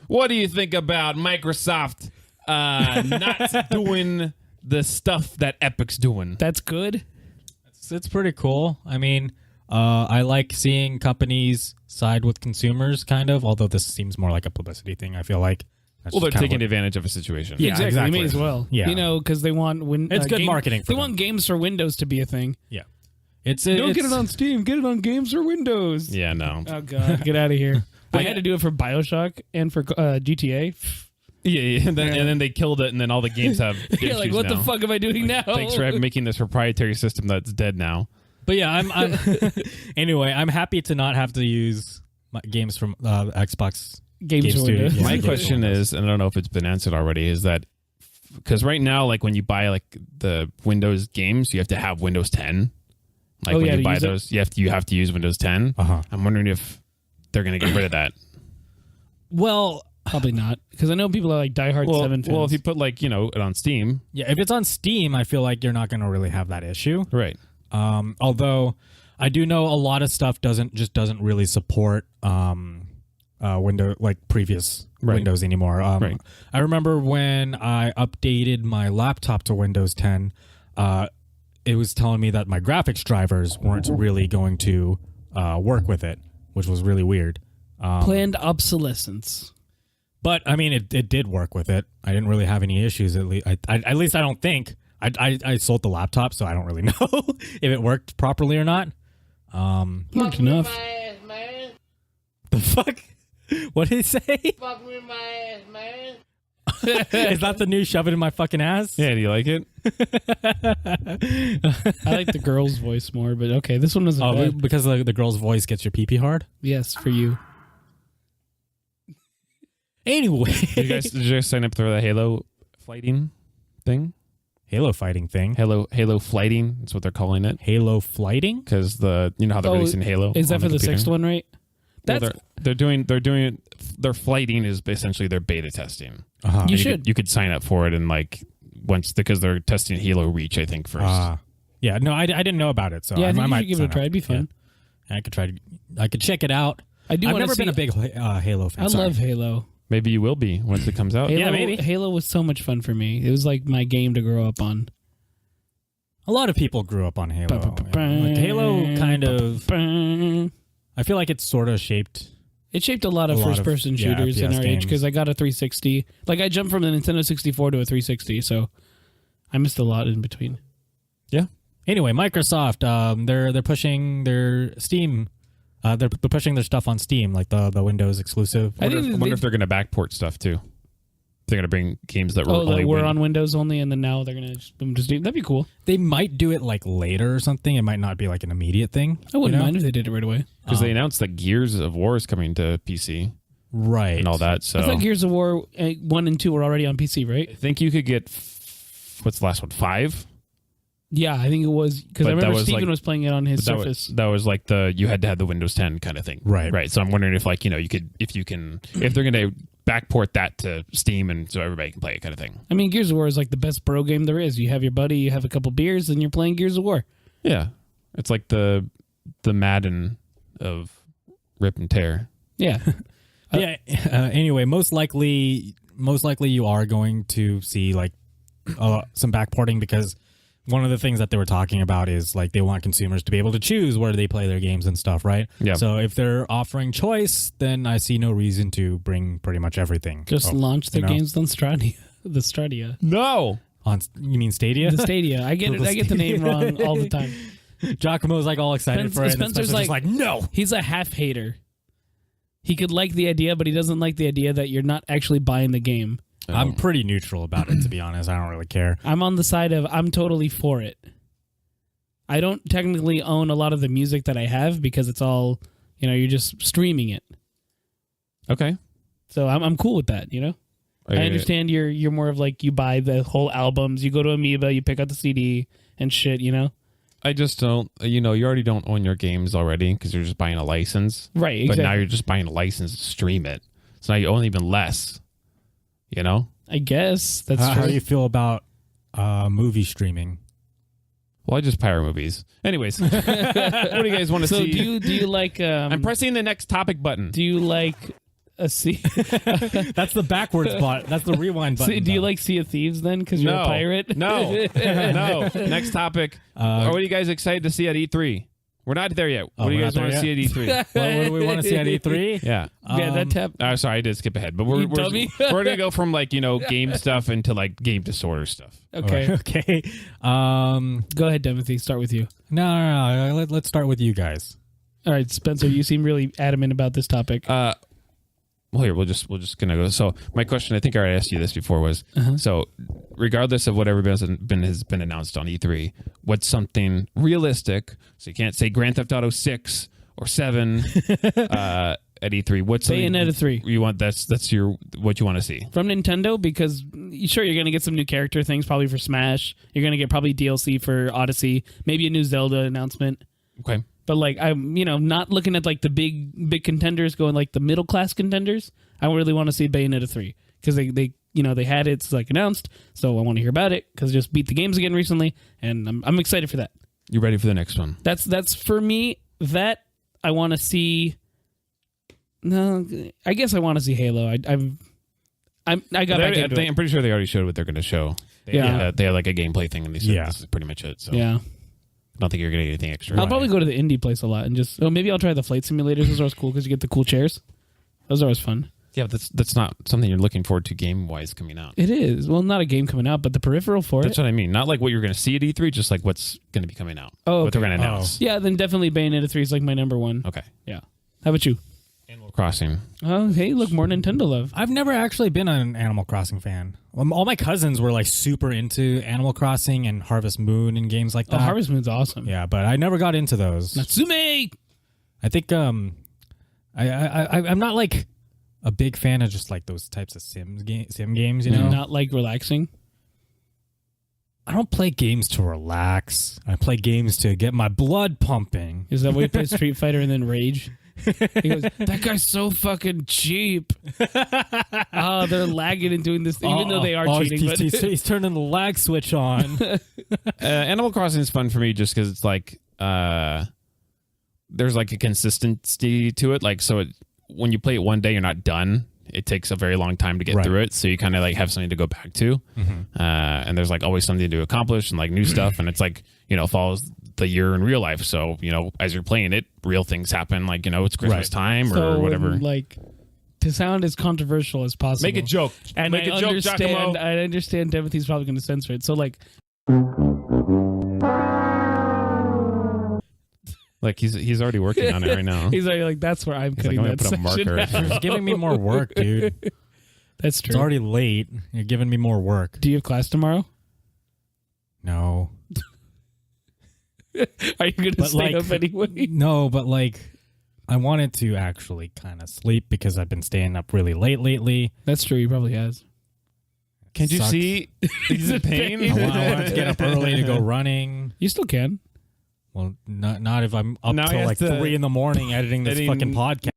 What do you think about Microsoft not doing the stuff that Epic's doing? That's good. It's pretty cool. I mean, I like seeing companies side with consumers, kind of. Although this seems more like a publicity thing. I feel like. Well, they're taking advantage of a situation. Yeah, exactly. They may as well. Yeah, because they want it's good marketing. They want games for Windows to be a thing. Yeah, don't get it on Steam. Get it on games for Windows. Yeah, no. Oh god, get out of here. I had to do it for BioShock and for GTA. Yeah. And then they killed it, and then all the games have You're like, what the fuck am I doing now? Thanks for making this proprietary system that's dead now. But yeah, I'm anyway. I'm happy to not have to use my games from Xbox Game Studio. Yeah, my question is, and I don't know if it's been answered already, is that because right now, like when you buy like the Windows games, you have to have Windows 10. Like when you buy those, you have to use Windows 10. Uh-huh. I'm wondering if they're going to get rid of that. Well, Probably not, because I know people are like diehard 7 fans. Well, if you put like it on Steam, Yeah, if it's on Steam, I feel like you're not going to really have that issue. right? Although I do know a lot of stuff doesn't really support window like previous Windows anymore. Right. I remember when I updated my laptop to Windows 10, it was telling me that my graphics drivers weren't really going to work with it, which was really weird. Planned obsolescence. But I mean, it did work with it. I didn't really have any issues. At least I don't think. I sold the laptop, so I don't really know if it worked properly or not. Worked enough. The fuck? What did he say? Fuck with my ass, man. Is that the new shove it in my fucking ass? Yeah, do you like it? I like the girl's voice more, but okay, this one wasn't bad. Because the girl's voice gets your pee-pee hard? Yes, for you. Anyway. Did you guys sign up for the Halo flighting thing? Halo fighting thing. Halo flighting. That's what they're calling it. Halo flighting? Because how they're releasing Halo. Is that on for the computer. 6th one, right? Well, they're doing their flighting is essentially their beta testing. Uh-huh. You could sign up for it and because they're testing Halo Reach, I think first. Yeah, no, I didn't know about it, so yeah, I think you might should give it a try. It'd be fun. Yeah. I could check it out. I've never been a big Halo fan. I love Halo. Maybe you will be once it comes out. Halo. Yeah, maybe. Halo was so much fun for me. It was like my game to grow up on. A lot of people grew up on Halo. Like, Halo kind of... I feel like it's sort of shaped... It shaped a lot of first-person shooters in FPS our age, games. because I got a 360. Like, I jumped from the Nintendo 64 to a 360, so I missed a lot in between. Yeah. Anyway, Microsoft, they're pushing their Steam... they're pushing their stuff on Steam, like the Windows exclusive. I wonder if they're going to backport stuff, too. They're going to bring games that were on Windows only, and then now they're going to just boom to Steam. That'd be cool. They might do it like later or something. It might not be like an immediate thing. I wouldn't mind if they did it right away. Because they announced that Gears of War is coming to PC. Right. And all that. So I thought Gears of War 1 and 2 were already on PC, right? I think you could get, what's the last one, 5? Yeah, I think it was, because I remember Steven was playing it on his Surface. That was like you had to have the Windows 10 kind of thing. Right. Right. So I'm wondering if if they're going to backport that to Steam and so everybody can play it kind of thing. I mean, Gears of War is like the best bro game there is. You have your buddy, you have a couple beers, and you're playing Gears of War. Yeah. It's like the Madden of rip and tear. Yeah. Anyway, most likely you are going to see like some backporting, because one of the things that they were talking about is like they want consumers to be able to choose where they play their games and stuff, right? Yeah. So if they're offering choice, then I see no reason to bring pretty much everything. Just launch their games on Stadia. The Stadia. No. You mean Stadia? The Stadia. I get the name wrong all the time. Giacomo's like all excited for it. Spencer's just like, no. He's a half hater. He could like the idea, but he doesn't like the idea that you're not actually buying the game. I'm pretty neutral about it, to be honest. I don't really care. I'm on the side of I'm totally for it. I don't technically own a lot of the music that I have because it's all, you're just streaming it. Okay. So I'm cool with that, I understand you're more of like you buy the whole albums, you go to Amoeba, you pick out the CD and shit, I just don't, you already don't own your games already because you're just buying a license. Right, exactly. But now you're just buying a license to stream it. So now you own even less. I guess that's true. How do you feel about movie streaming? Well, I just pirate movies. Anyways, what do you guys want to see? So do you like... I'm pressing the next topic button. Do you like a sea? That's the backwards button. That's the rewind button. Do you like Sea of Thieves then? Because you're a pirate? No. No. Next topic. What are you guys excited to see at E3? We're not there yet. What do you guys want to see at E3? What do we want to see at E3? Yeah. Yeah, that tap. Sorry, I did skip ahead. But we're going to go from game stuff into game disorder stuff. Okay. Okay. Go ahead, Timothy. Start with you. No. Let's start with you guys. All right, Spencer, you seem really adamant about this topic. Well, here we're just gonna go. So my question, I think I already asked you this before, was so regardless of whatever has been announced on E3, what's something realistic? So you can't say Grand Theft Auto 6 or 7 at E3. What's Bayonetta 3? You want that's what you want to see from Nintendo, because sure you're gonna get some new character things probably for Smash. You're gonna get probably DLC for Odyssey, maybe a new Zelda announcement. Okay. But I'm not looking at like the big contenders, going like the middle class contenders. I really want to see Bayonetta 3 because they had it like announced, so I want to hear about it because just beat the games again recently, and I'm excited for that. You ready for the next one? That's for me. That I want to see. No, I guess I want to see Halo. I got back into it. I'm pretty sure they already showed what they're going to show. They had like a gameplay thing, and they said this is pretty much it. So yeah. I don't think you're going to get anything extra. I'll probably go to the indie place a lot and just maybe I'll try the flight simulators. Those are always cool because you get the cool chairs. Those are always fun. Yeah, but that's not something you're looking forward to game-wise coming out. It is. Well, not a game coming out, but the peripheral for That's what I mean. Not like what you're going to see at E3, just like what's going to be coming out. Oh, what they're going to announce. Yeah, then definitely Bayonetta 3 is like my number one. Okay. Yeah. How about you? Animal Crossing. Oh, hey, look, more Nintendo love. I've never actually been an Animal Crossing fan. All my cousins were like super into Animal Crossing and Harvest Moon and games like that. Oh, Harvest Moon's awesome. Yeah, but I never got into those. Natsume! I think I'm not like a big fan of just like those types of sim games, you know? Not like relaxing? I don't play games to relax. I play games to get my blood pumping. Is that why you play Street Fighter and then rage? He goes, that guy's so fucking cheap. Oh, they're lagging and doing this, even though they are cheating. He's turning the lag switch on. Animal Crossing is fun for me just because it's like there's like a consistency to it. Like when you play it one day, you're not done. It takes a very long time to get through it, so you kind of like have something to go back to. Mm-hmm. And there's like always something to accomplish and like new stuff, and it's like follows the year in real life. So as you're playing it, real things happen. Like it's Christmas time or whatever. Like to sound as controversial as possible. Make a joke. And Make a joke, Giacomo. I understand Timothy's probably going to censor it. So like. Like he's already working on it right now. He's already like, that's where I'm cutting that put a marker. You're giving me more work, dude. That's true. It's already late. You're giving me more work. Do you have class tomorrow? No. Are you going to stay up anyway? No, but like I wanted to actually kind of sleep because I've been staying up really late lately. That's true. He probably has. Can't you see? He's in pain. I wanted to get up early to go running. You still can. Well, not if I'm up now till like 3 in the morning editing this fucking podcast.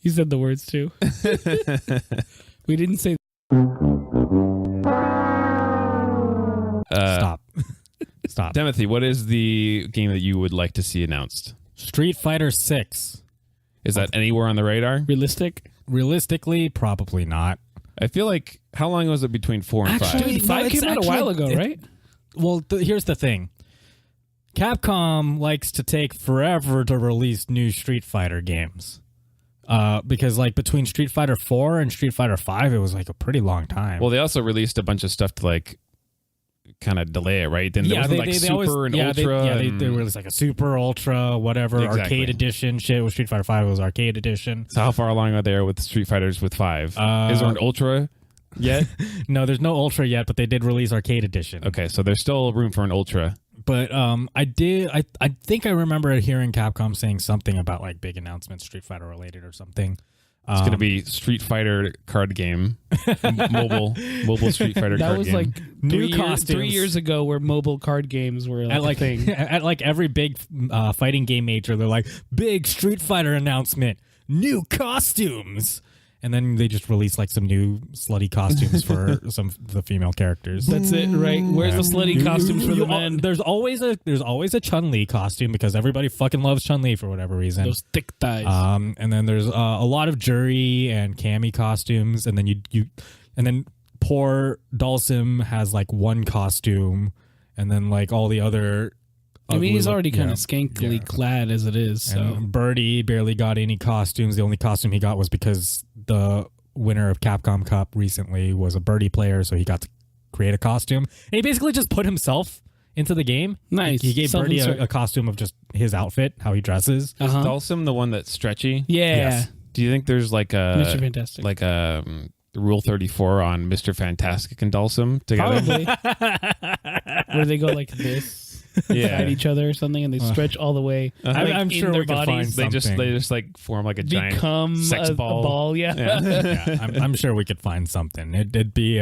You said the words too. We didn't say. Stop. Timothy, what is the game that you would like to see announced? Street Fighter 6. Is that anywhere on the radar? Realistically, probably not. I feel like, how long was it between 4 and 5? Dude, 5 came out a while ago, right? Well, here's the thing. Capcom likes to take forever to release new Street Fighter games. Because like between Street Fighter 4 and Street Fighter 5, it was like a pretty long time. Well, they also released a bunch of stuff to like kind of delay it, right? Then there wasn't like Super and Ultra. They released like a Super, Ultra, whatever, arcade edition shit. With Street Fighter 5, it was arcade edition. So how far along are they with Street Fighters with 5? Is there an Ultra yet? No, there's no Ultra yet, but they did release arcade edition. Okay, so there's still room for an Ultra. But I think I remember hearing Capcom saying something about like big announcements, Street Fighter related or something. It's going to be Street Fighter card game, mobile Street Fighter that card game. That was like new costumes 3 years ago, where mobile card games were like a thing. At like every big fighting game major, they're like, big Street Fighter announcement, new costumes. And then they just release like some new slutty costumes for some of the female characters. That's it, right? Where's the slutty costumes for the men? There's always a Chun-Li costume because everybody fucking loves Chun-Li for whatever reason. Those thick thighs. And then there's a lot of Jury and Cammy costumes, and then poor Dhalsim has like one costume, and then like all the other. I mean, he's already kind of skankily clad as it is. So and Birdie barely got any costumes. The only costume he got was because the winner of Capcom Cup recently was a Birdie player, so he got to create a costume. And he basically just put himself into the game. Nice. He gave Birdie a costume of just his outfit, how he dresses. Is Dhalsim the one that's stretchy? Yeah. Yes. Do you think there's like a Mr. Fantastic, like a Rule 34 on Mr. Fantastic and Dhalsim together? Probably. Where they go like this. At each other or something, and they stretch all the way. I'm sure their we could bodies. find something. They just like form like a giant become sex ball. A ball. Yeah, I'm sure we could find something. It'd be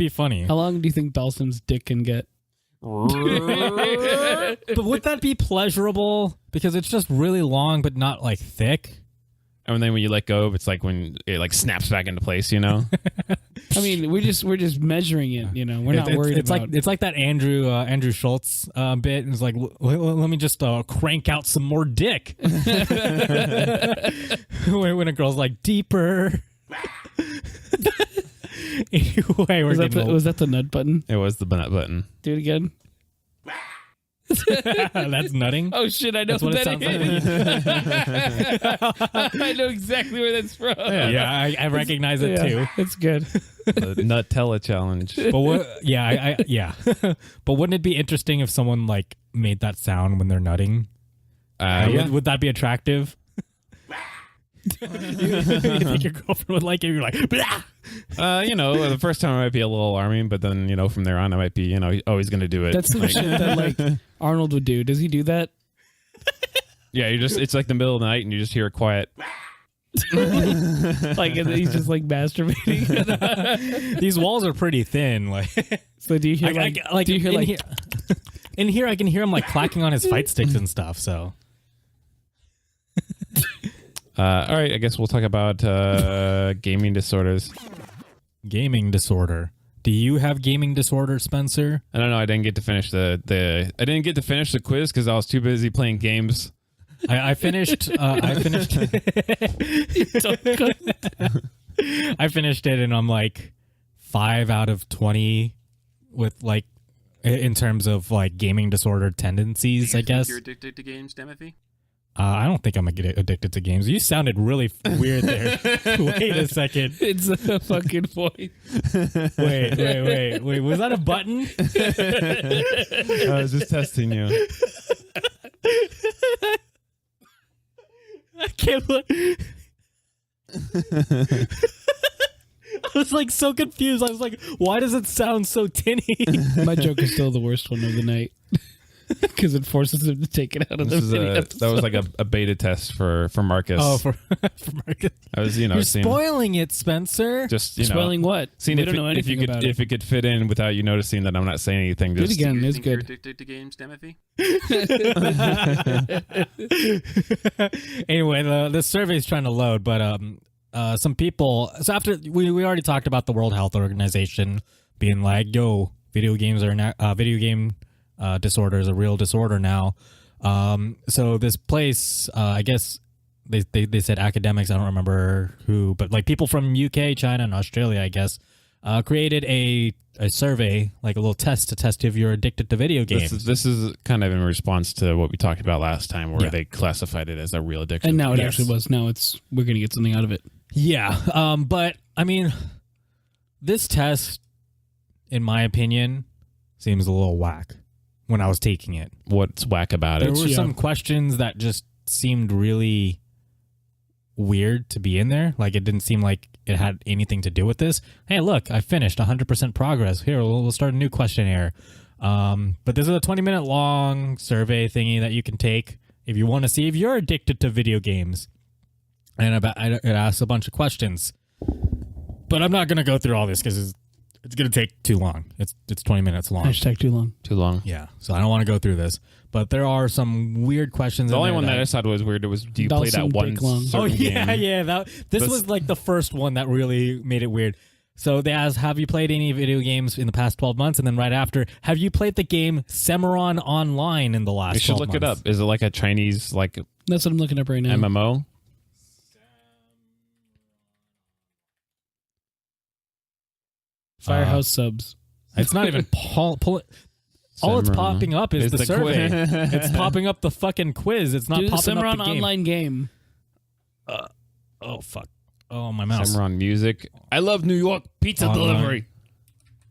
funny. How long do you think Dhalsim's dick can get? But would that be pleasurable? Because it's just really long, but not like thick. And then when you let go, it's like when it like snaps back into place, you know? I mean, we're just measuring it, you know. We're not worried it's about. It's like that Andrew Schultz bit. It's like, let me just crank out some more dick. when a girl's like, deeper. Anyway, was that the nut button? It was the nut button. Do it again. That's nutting. Oh shit! I know That's what it that sounds is. I know exactly where that's from. Yeah, I recognize it too. It's good. The Nutella challenge. But yeah. But wouldn't it be interesting if someone like made that sound when they're nutting? Yeah. Would that be attractive? You think your girlfriend would like it? You're like, blah! The first time it might be a little alarming, but then, from there on, I might be, always going to do it. That's some shit that like Arnold would do. Does he do that? Yeah, it's like the middle of the night and you just hear a quiet. Like he's just like masturbating. These walls are pretty thin. Like, so do you hear in here? I can hear him like clacking on his fight sticks and stuff. So. All right, I guess we'll talk about gaming disorders. Gaming disorder. Do you have gaming disorder, Spencer? I don't know. I didn't get to finish the quiz because I was too busy playing games. I finished. I finished it, and I'm like 5 out of 20 with like in terms of like gaming disorder tendencies. I guess you're addicted to games, Timothy. I don't think I'm addicted to games. You sounded really weird there. Wait a second. It's a fucking voice. Wait. Was that a button? I was just testing you. I can't look. I was like so confused. I was like, why does it sound so tinny? My joke is still the worst one of the night. Because it forces him to take it out of the video. That was like a beta test for Marcus. Oh, for Marcus. I was, You're spoiling it, Spencer. Just, spoiling what? Seeing we don't know anything about if it could fit in without you noticing that I'm not saying anything. Do Just it again. It's you're good. addicted to games, Timothy? Anyway, the survey's trying to load, but some people. So after we already talked about the World Health Organization being like, "Yo, video games are video game." Disorder is a real disorder now. So this place, I guess they said academics, I don't remember who, but like people from UK, China, and Australia, I guess, created a survey, like a little test to test if you're addicted to video games. This is kind of in response to what we talked about last time, where they classified it as a real addiction. And now it actually was. Now we're going to get something out of it. Yeah. But I mean, this test, in my opinion, seems a little whack. When I was taking it, what's whack about it? There were some questions that just seemed really weird to be in there. Like it didn't seem like it had anything to do with this. Hey, look, I finished 100% progress. Here, we'll start a new questionnaire. But this is a 20-minute long survey thingy that you can take if you want to see if you're addicted to video games. And it asks a bunch of questions. But I'm not going to go through all this because it's going to take too long. It's 20 minutes long. Hashtag too long. Too long. Yeah. So I don't want to go through this. But there are some weird questions. The only one that I thought was weird was, do you play that one certain game? Yeah. This was like the first one that really made it weird. So they asked, have you played any video games in the past 12 months? And then right after, have you played the game Cimarron Online in the last 12 months? You should look it up. Is it like a Chinese, like... That's what I'm looking up right now. MMO? Firehouse subs. It's not even all it's popping up is the survey. It's popping up the fucking quiz. It's not popping Cimarron up the game. Online game. Oh fuck. Oh, my mouse. Cimarron music. I love New York pizza delivery.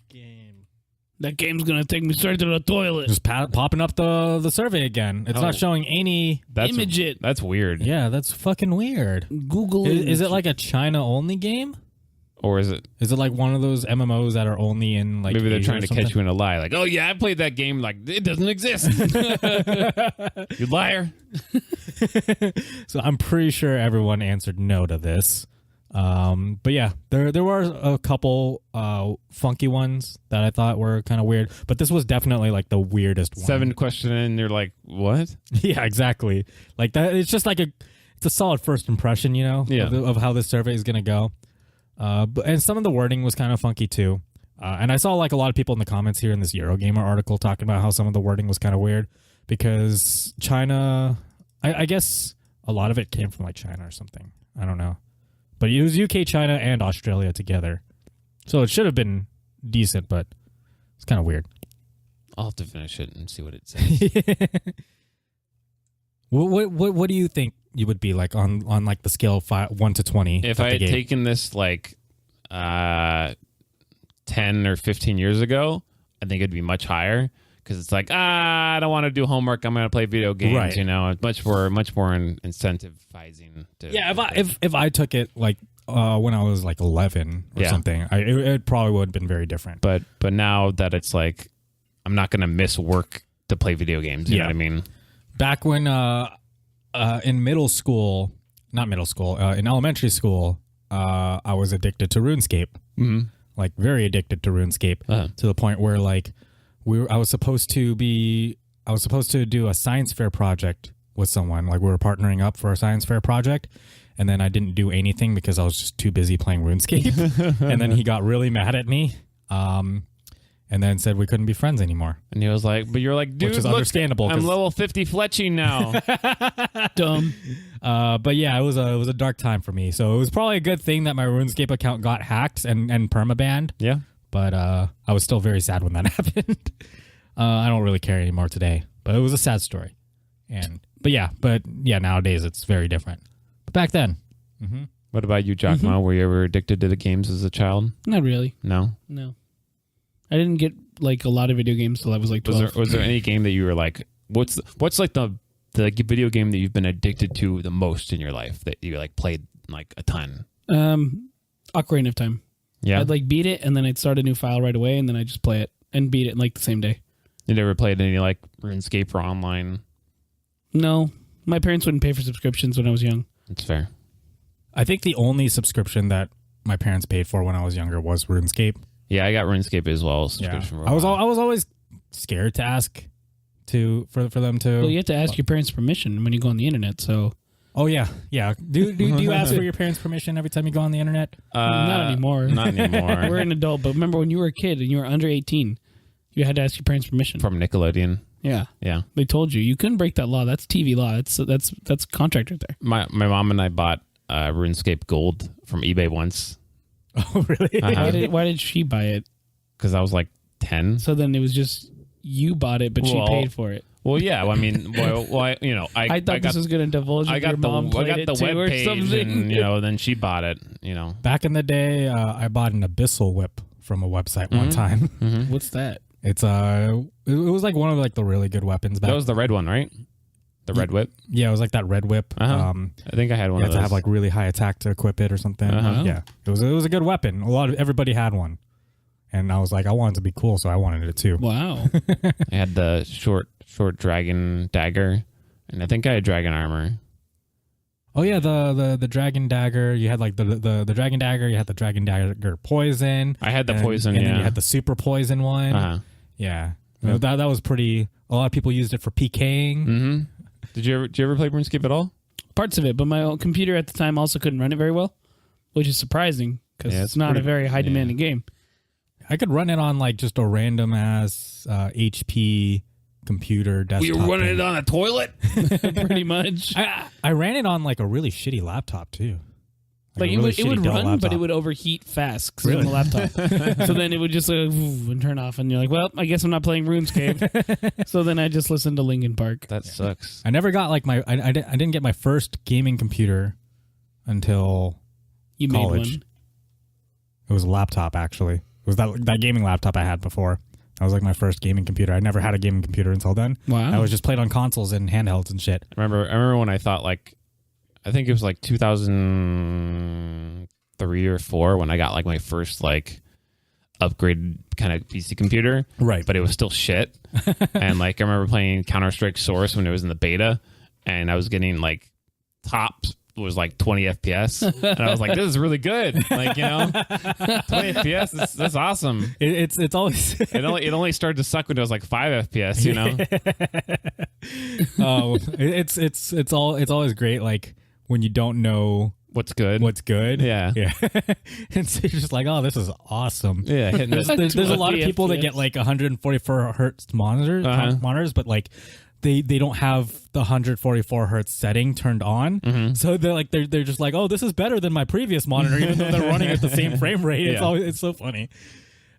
Game. That game's gonna take me straight to the toilet. Just popping up the survey again. It's not showing any. Image it. That's weird. Yeah, that's fucking weird. Google. Is it like a China only game? Or is it like one of those MMOs that are only in like maybe they're Asia trying to catch you in a lie? Like, oh yeah, I played that game. Like it doesn't exist. You liar. So I'm pretty sure everyone answered no to this. But yeah, there were a couple funky ones that I thought were kind of weird, but this was definitely like the weirdest one. 7 question and you're like, what? Yeah, exactly. Like that. It's just like it's a solid first impression, you know, of how this survey is gonna go. And some of the wording was kind of funky too. And I saw like a lot of people in the comments here in this Eurogamer article talking about how some of the wording was kind of weird because China, I guess a lot of it came from like China or something. I don't know. But it was UK, China, and Australia together. So it should have been decent, but it's kind of weird. I'll have to finish it and see what it says. What do you think you would be like on like the scale of 1 to 20? If I had taken this like 10 or 15 years ago, I think it'd be much higher because it's like, I don't want to do homework. I'm going to play video games. Right. You know, it's much more incentivizing. If I took it like when I was like 11 or something, it probably would have been very different. But now that it's like, I'm not going to miss work to play video games. You know what I mean? Back when in middle school, not middle school, in elementary school, I was addicted to RuneScape. Mm-hmm. Like very addicted to RuneScape to the point where like I was supposed to do a science fair project with someone. Like we were partnering up for a science fair project, and then I didn't do anything because I was just too busy playing RuneScape. And then he got really mad at me, and then said we couldn't be friends anymore. And he was like, "But you're like, dude, which is look, understandable. I'm level 50 fletching now." Dumb. But yeah, it was a dark time for me. So it was probably a good thing that my RuneScape account got hacked and permabanned. Yeah. But I was still very sad when that happened. I don't really care anymore today. But it was a sad story. But yeah, nowadays it's very different. But back then. Mm-hmm. What about you, Giacomo? Were you ever addicted to the games as a child? Not really. No? No. I didn't get like a lot of video games till I was like 12. Was there any game that you were like, what's like the video game that you've been addicted to the most in your life that you like played like a ton? Ocarina of Time. Yeah. I'd like beat it and then I'd start a new file right away and then I'd just play it and beat it in like the same day. You never played any like RuneScape or online? No. My parents wouldn't pay for subscriptions when I was young. That's fair. I think the only subscription that my parents paid for when I was younger was RuneScape. Yeah, I got RuneScape as well. I was always scared to ask for them to. Well, you have to ask your parents' permission when you go on the internet. So. Oh yeah. Do you ask for your parents' permission every time you go on the internet? Not anymore. Not anymore. We're an adult, but remember when you were a kid and you were under 18, you had to ask your parents' permission from Nickelodeon. Yeah. Yeah. They told you couldn't break that law. That's TV law. That's contract right there. My mom and I bought RuneScape Gold from eBay once. Oh, really? Why did she buy it? Because I was like 10. So then it was just you bought it, but she paid for it. Well, yeah. I mean, I thought this was going to divulge. I got the web page, and then she bought it. Back in the day, I bought an Abyssal whip from a website one time. Mm-hmm. What's that? It's it was like one of like the really good weapons. That was the red one, right? The red whip. Yeah, it was like that red whip. I think I had one. You had to have like really high attack to equip it or something. Yeah, it was a good weapon. Everybody had one, and I was like, I wanted to be cool, so I wanted it too. Wow. I had the short dragon dagger, and I think I had dragon armor. Oh yeah, the dragon dagger. You had like the dragon dagger. You had the dragon dagger poison. I had the poison. And then you had the super poison one. Yeah, that was pretty. A lot of people used it for PKing. Mm-hmm. Did you ever play RuneScape at all? Parts of it, but my computer at the time also couldn't run it very well, which is surprising because it's not a very high demanding game. I could run it on like just a random ass HP computer desktop. We were running it on a toilet, pretty much. I ran it on like a really shitty laptop too. Like it would run, laptop. But it would overheat fast because it's on the laptop. So then it would just and turn off, and you're like, "Well, I guess I'm not playing RuneScape." So then I just listened to Linkin Park. That sucks. I never got like I didn't get my first gaming computer until college. Made one. It was a laptop actually. It was that gaming laptop I had before. That was like my first gaming computer. I never had a gaming computer until then. Wow. I was just played on consoles and handhelds and shit. I remember when I thought like. I think it was like 2003 or 4 when I got like my first like upgraded kind of PC computer. Right. But it was still shit. And like I remember playing Counter-Strike Source when it was in the beta, and I was getting like top was like 20 FPS, and I was like, "This is really good." Like 20 FPS, that's awesome. It's always it only started to suck when it was like 5 FPS. Oh, it's always great. Like when you don't know what's good. Yeah. And so you're just like, oh, this is awesome. Yeah. There's a lot of people that get like 144 hertz monitors, but like they don't have the 144 hertz setting turned on. So they're just like, oh, this is better than my previous monitor, even though they're running at the same frame rate. It's so funny.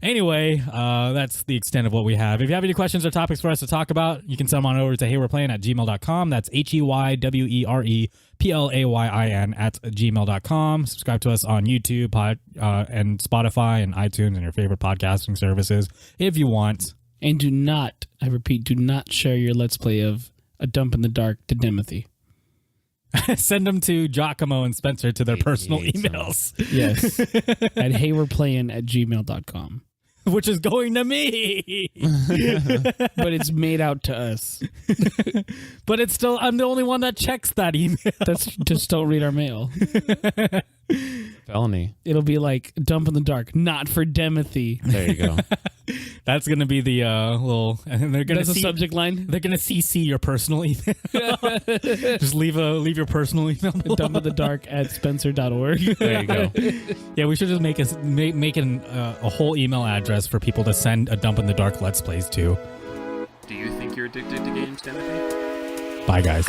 Anyway, that's the extent of what we have. If you have any questions or topics for us to talk about, you can send them on over to heywe'replaying@gmail.com. That's HeyWeReplaying@gmail.com. Subscribe to us on YouTube and Spotify and iTunes and your favorite podcasting services if you want. And do not, I repeat, do not share your Let's Play of A Dump in the Dark to Timothy. Send them to Giacomo and Spencer to their personal emails. Yes. At heywe'replaying@gmail.com. Which is going to me. But it's made out to us. But it's still, I'm the only one that checks that email. That's just don't read our mail. Felony. It'll be like Dump in the Dark, not for Timothy. There you go. That's going to be the little, and they're going to That's a subject line. They're going to CC your personal email. Just leave your personal email. dumpinthedark@spencer.org. There you go. Yeah, we should just make a whole email address for people to send a Dump in the Dark Let's Plays to. Do you think you're addicted to games, Timothy? Bye, guys.